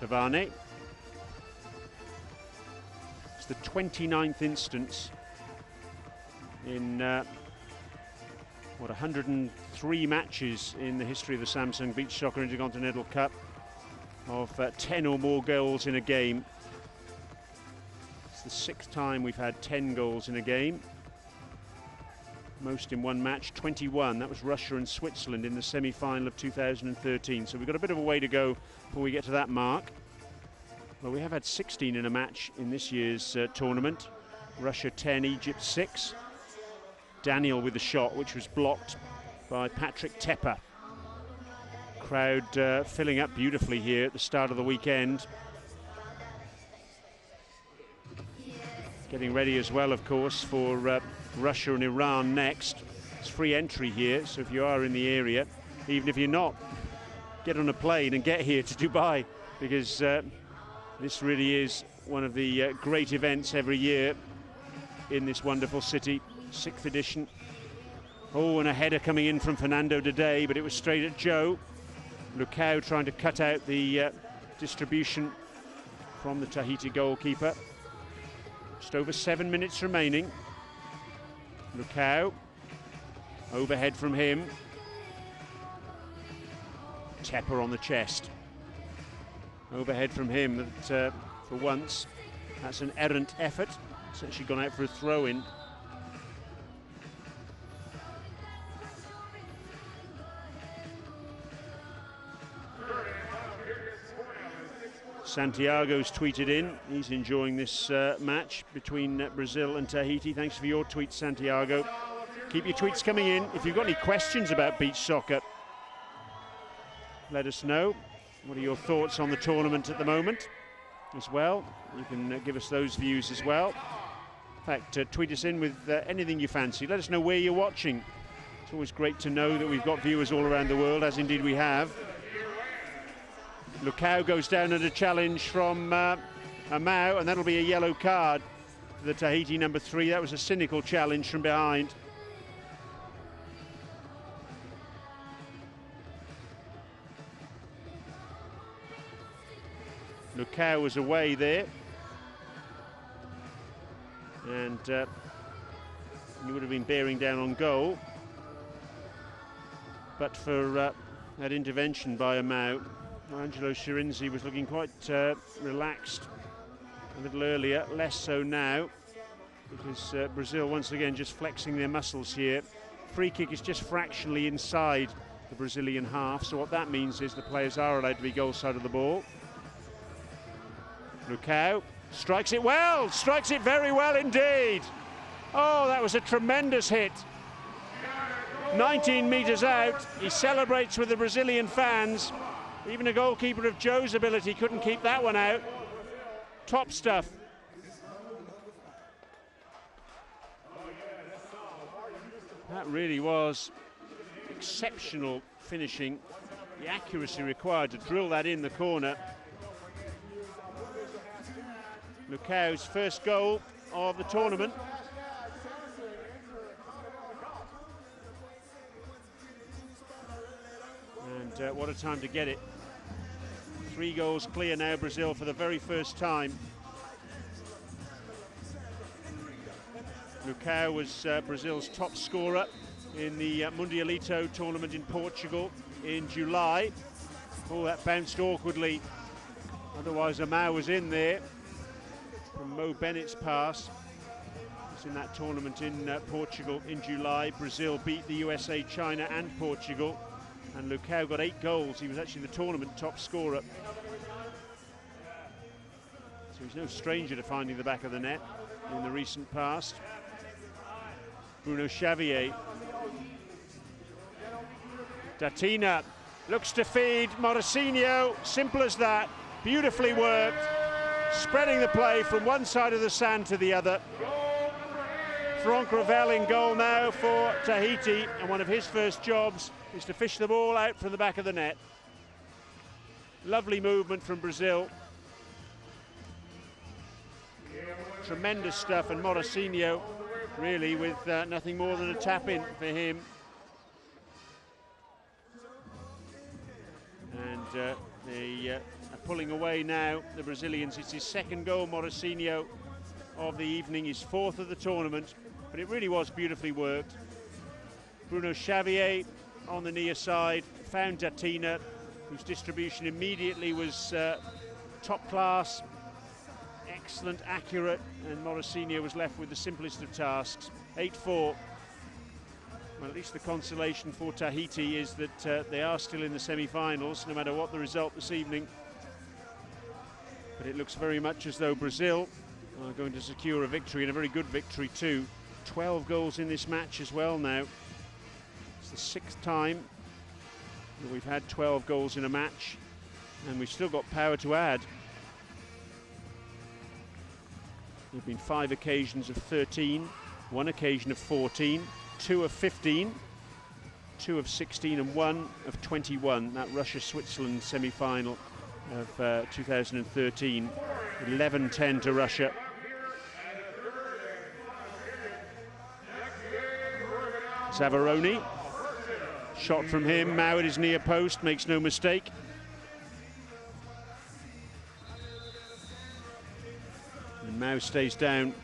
Tavane. It's the 29th instance in 103 matches in the history of the Samsung Beach Soccer Intercontinental Cup of 10 or more goals in a game. It's the 6th time we've had 10 goals in a game. Most in one match, 21. That was Russia and Switzerland in the semi-final of 2013. So we've got a bit of a way to go before we get to that mark. Well, we have had 16 in a match in this year's tournament. Russia 10, Egypt 6. Daniel with the shot, which was blocked by Patrick Tepper. Crowd filling up beautifully here at the start of the weekend. Getting ready as well, of course, for Russia and Iran next. It's free entry here, so if you are in the area, even if you're not, get on a plane and get here to Dubai, because this really is one of the great events every year in this wonderful city. 6th edition. Oh, and a header coming in from Fernando Dede, but it was straight at Joe. Lucao trying to cut out the distribution from the Tahiti goalkeeper. Just over 7 minutes remaining. Lucao, overhead from him. Tepper on the chest. Overhead from him, that for once, that's an errant effort. It's actually gone out for a throw-in. Santiago's tweeted in. He's enjoying this match between Brazil and Tahiti. Thanks for your tweets, Santiago. Keep your tweets coming in. If you've got any questions about beach soccer, let us know. What are your thoughts on the tournament at the moment as well? You can give us those views as well. In fact, tweet us in with anything you fancy. Let us know where you're watching. It's always great to know that we've got viewers all around the world, as indeed we have. Lucao goes down under challenge from Amau, and that'll be a yellow card for the Tahiti number 3. That was a cynical challenge from behind. Lucao was away there, and he would have been bearing down on goal, but for that intervention by Amau. Angelo Shirinzi was looking quite relaxed a little earlier, less so now, because Brazil once again just flexing their muscles here. Free kick is just fractionally inside the Brazilian half, so what that means is the players are allowed to be goal side of the ball. Lucao strikes it well, strikes it very well indeed. Oh, that was a tremendous hit. 19 metres out, he celebrates with the Brazilian fans. Even a goalkeeper of Joe's ability couldn't keep that one out. Top stuff. That really was exceptional finishing. The accuracy required to drill that in the corner. Lucao's first goal of the tournament. And what a time to get it. 3 goals clear now, Brazil, for the very first time. Lucao was Brazil's top scorer in the Mundialito tournament in Portugal in July. Oh, that bounced awkwardly. Otherwise, Amau was in there from Mo Bennett's pass. It was in that tournament in Portugal in July. Brazil beat the USA, China and Portugal. And Lucao got 8 goals. He was actually the tournament top scorer. So he's no stranger to finding the back of the net in the recent past. Bruno Xavier. Datina looks to feed Morosino. Simple as that. Beautifully worked. Spreading the play from one side of the sand to the other. Franck Revel in goal now for Tahiti, and one of his first jobs is to fish the ball out from the back of the net. Lovely movement from Brazil. Tremendous stuff, and Morosino really with nothing more than a tap in for him. And they are pulling away now, the Brazilians. It's his second goal, Morosino, of the evening, his 4th of the tournament, but it really was beautifully worked. Bruno Xavier on the near side, found Datina, whose distribution immediately was top class, excellent, accurate, and Morosino was left with the simplest of tasks. 8-4. Well, at least the consolation for Tahiti is that they are still in the semi-finals, no matter what the result this evening. But it looks very much as though Brazil are going to secure a victory, and a very good victory too. 12 goals in this match as well now. It's the 6th time that we've had 12 goals in a match, and we've still got power to add. There have been 5 occasions of 13, 1 occasion of 14, 2 of 15, 2 of 16 and 1 of 21. That Russia-Switzerland semi-final of 2013, 11-10 to Russia. Zavaroni. Shot from him, Mao at his near post, makes no mistake. And Mao stays down.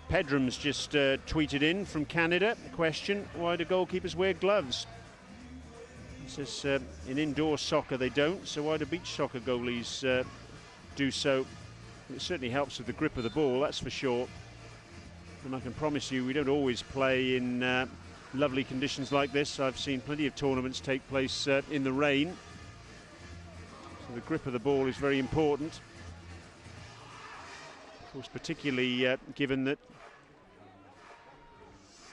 Pedram's just tweeted in from Canada a question: why do goalkeepers wear gloves? He says in indoor soccer they don't, so why do beach soccer goalies do so? It certainly helps with the grip of the ball, that's for sure. And I can promise you we don't always play in lovely conditions like this. I've seen plenty of tournaments take place in the rain. So the grip of the ball is very important. Of course, particularly given that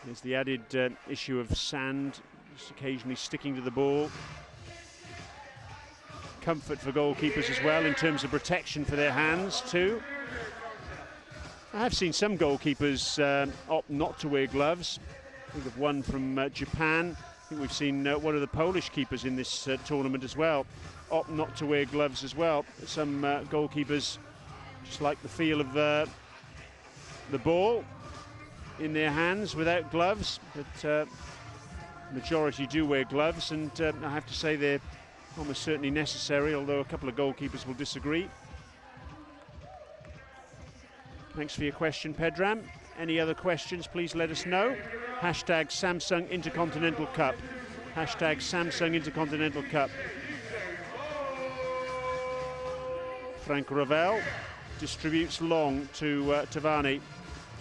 there's the added issue of sand just occasionally sticking to the ball. Comfort for goalkeepers as well in terms of protection for their hands too. I have seen some goalkeepers opt not to wear gloves. I think of one from Japan. I think we've seen one of the Polish keepers in this tournament as well opt not to wear gloves as well. Some goalkeepers just like the feel of the ball in their hands without gloves, but majority do wear gloves, and I have to say they're almost certainly necessary, although a couple of goalkeepers will disagree. Thanks for your question, Pedram. Any other questions, please let us know. Hashtag Samsung Intercontinental Cup. Hashtag Samsung Intercontinental Cup. Frank Ravel distributes long to Tavani.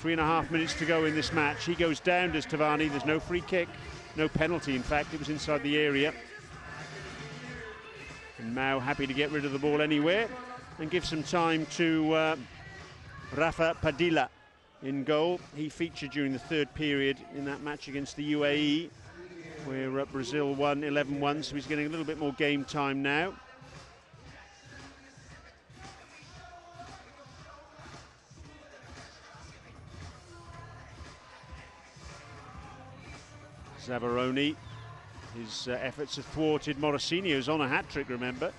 3.5 minutes to go in this match. He goes down, does Tavani. There's no free kick, no penalty, in fact. It was inside the area. And Mao happy to get rid of the ball anywhere and give some time to Rafa Padilla in goal. He featured during the third period in that match against the UAE, where Brazil won 11-1, so he's getting a little bit more game time now. Zavaroni, his efforts have thwarted Morosini's on a hat-trick, remember.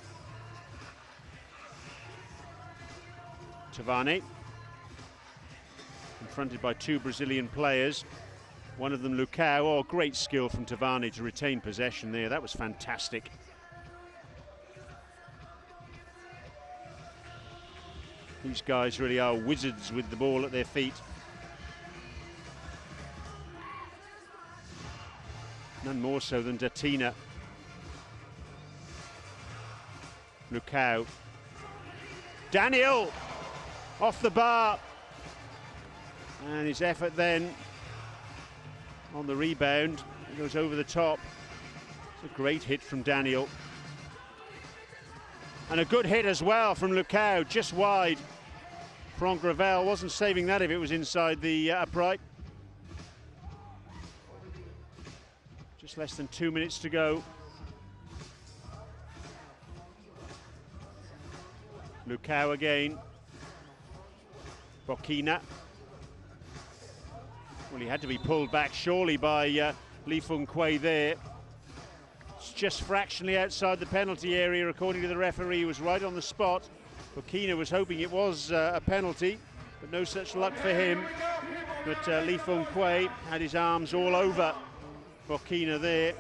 Tavani, confronted by two Brazilian players, one of them Lucao. Oh, great skill from Tavani to retain possession there, that was fantastic. These guys really are wizards with the ball at their feet. None more so than Datina. Lucao. Daniel! Off the bar. And his effort then on the rebound. It goes over the top. It's a great hit from Daniel. And a good hit as well from Lucao, just wide. Franck Ravel wasn't saving that if it was inside the upright. Just less than 2 minutes to go. Lucao again. Bokina. Well, he had to be pulled back surely by Li Fenghui there. It's just fractionally outside the penalty area, according to the referee. He was right on the spot. Bokina was hoping it was a penalty, but no such luck for him. But Li Fenghui had his arms all over Bokina there.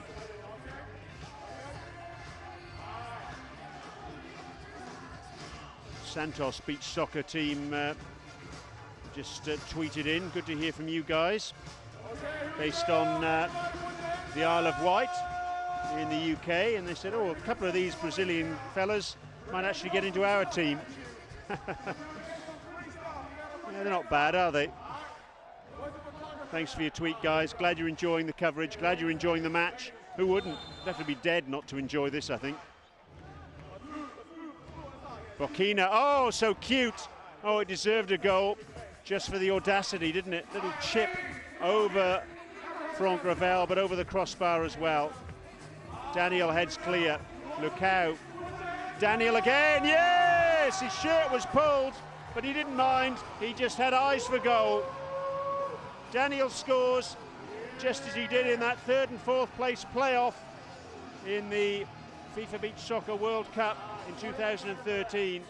Santos beach soccer team just tweeted in. Good to hear from you guys. Based on the Isle of Wight in the UK, and they said, oh, a couple of these Brazilian fellas might actually get into our team. Yeah, they're not bad, are they? Thanks for your tweet, guys. Glad you're enjoying the coverage. Glad you're enjoying the match. Who wouldn't? Definitely be dead not to enjoy this, I think. Bokina, oh, so cute. Oh, it deserved a goal just for the audacity, didn't it? Little chip over Franck Ravel, but over the crossbar as well. Daniel heads clear. Lucao. Daniel again, yes! His shirt was pulled, but he didn't mind. He just had eyes for goal. Daniel scores just as he did in that third and fourth place playoff in the FIFA Beach Soccer World Cup in 2013.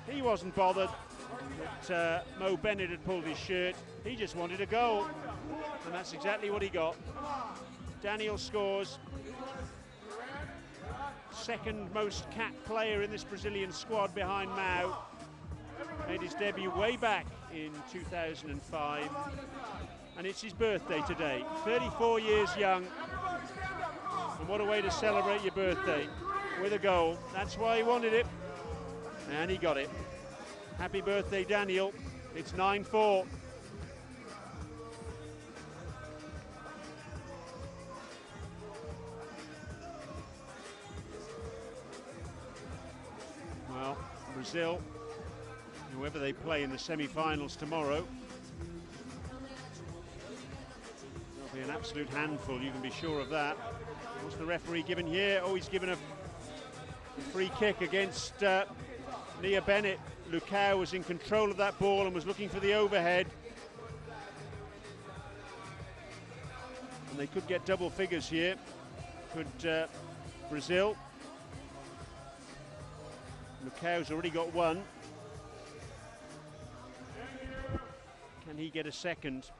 He wasn't bothered that Mo Bennett had pulled his shirt. He just wanted a goal, and that's exactly what he got. Daniel scores. Second most capped player in this Brazilian squad behind Mao. Made his debut way back in 2005, and it's his birthday today. 34 years young, and what a way to celebrate your birthday, with a goal. That's why he wanted it, and he got it. Happy birthday, Daniel. It's 9-4. Well, Brazil, whoever they play in the semi-finals tomorrow, they'll be an absolute handful, you can be sure of that. What's the referee given here? Oh, he's given a free kick against Nia Bennett. Lucao was in control of that ball and was looking for the overhead. And they could get double figures here. Could Brazil. Lucao's already got one. Can he get a second?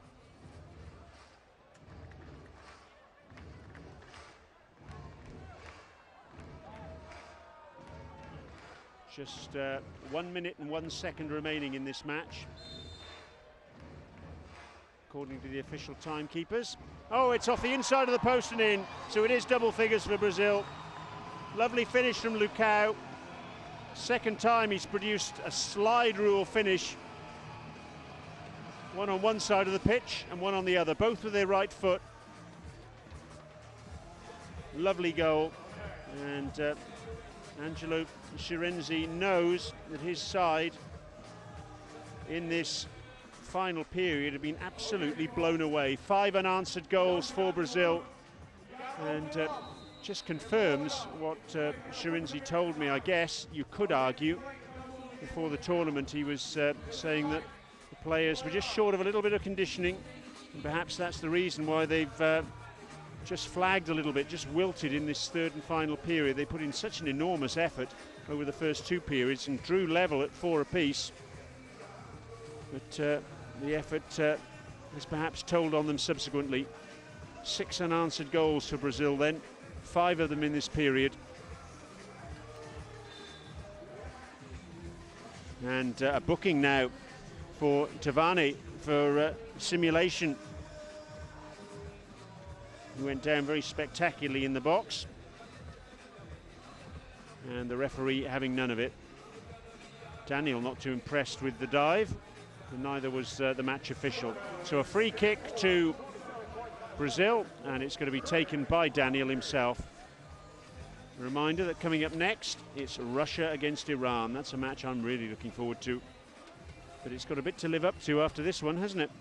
Just 1 minute and 1 second remaining in this match, according to the official timekeepers. Oh, it's off the inside of the post and in, so it is double figures for Brazil. Lovely finish from Lucao. Second time he's produced a slide rule finish. One on one side of the pitch and one on the other, both with their right foot. Lovely goal, and Angelo Shirenzi knows that his side in this final period have been absolutely blown away. 5 unanswered goals for Brazil, and just confirms what Shirenzi told me. I guess you could argue before the tournament he was saying that the players were just short of a little bit of conditioning, and perhaps that's the reason why they've just flagged a little bit, just wilted in this third and final period. They put in such an enormous effort over the first 2 periods and drew level at 4 apiece. But the effort has perhaps told on them subsequently. 6 unanswered goals for Brazil then, 5 of them in this period. And a booking now for Tavani for simulation. He went down very spectacularly in the box, and the referee having none of it. Daniel not too impressed with the dive, and neither was the match official. So a free kick to Brazil, and it's going to be taken by Daniel himself. A reminder that coming up next, it's Russia against Iran. That's a match I'm really looking forward to, but it's got a bit to live up to after this one, hasn't it?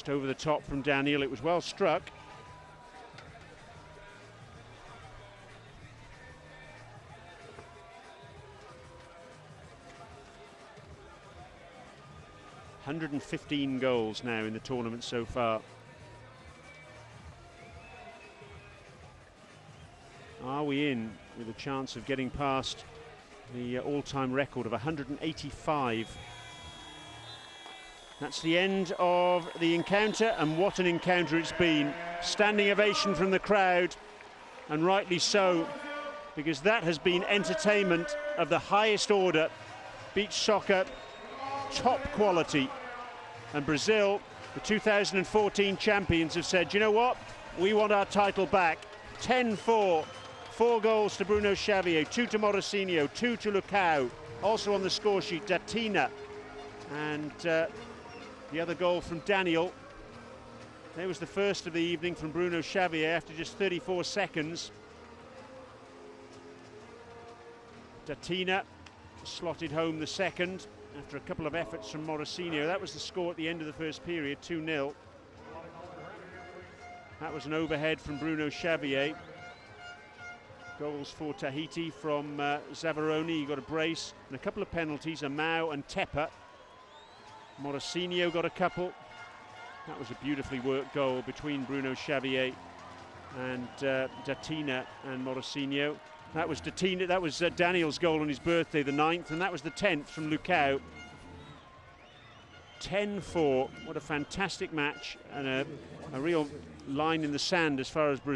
Over the top from Daniel, it was well struck. $115 goals now in the tournament so far. Are we in with a chance of getting past the all-time record of 185? That's the end of the encounter, and what an encounter it's been. Standing ovation from the crowd, and rightly so, because that has been entertainment of the highest order. Beach soccer, top quality. And Brazil, the 2014 champions, have said, you know what? We want our title back. 10-4. 4 goals to Bruno Xavier, 2 to Morosino, 2 to Lucao. Also on the score sheet, Datina. And the other goal from Daniel. There was the first of the evening from Bruno Xavier after just 34 seconds. Datina slotted home the second after a couple of efforts from Morosino. That was the score at the end of the first period, 2-0. That was an overhead from Bruno Xavier. Goals for Tahiti from Zavaroni, he got a brace, and a couple of penalties, a Mao and Tepa. Morosino got a couple. That was a beautifully worked goal between Bruno Xavier and Datina and Morosino. That was Datina. That was Daniel's goal on his birthday, the 9th, and that was the 10th from Lucao. 10-4. What a fantastic match, and a real line in the sand as far as Brazil.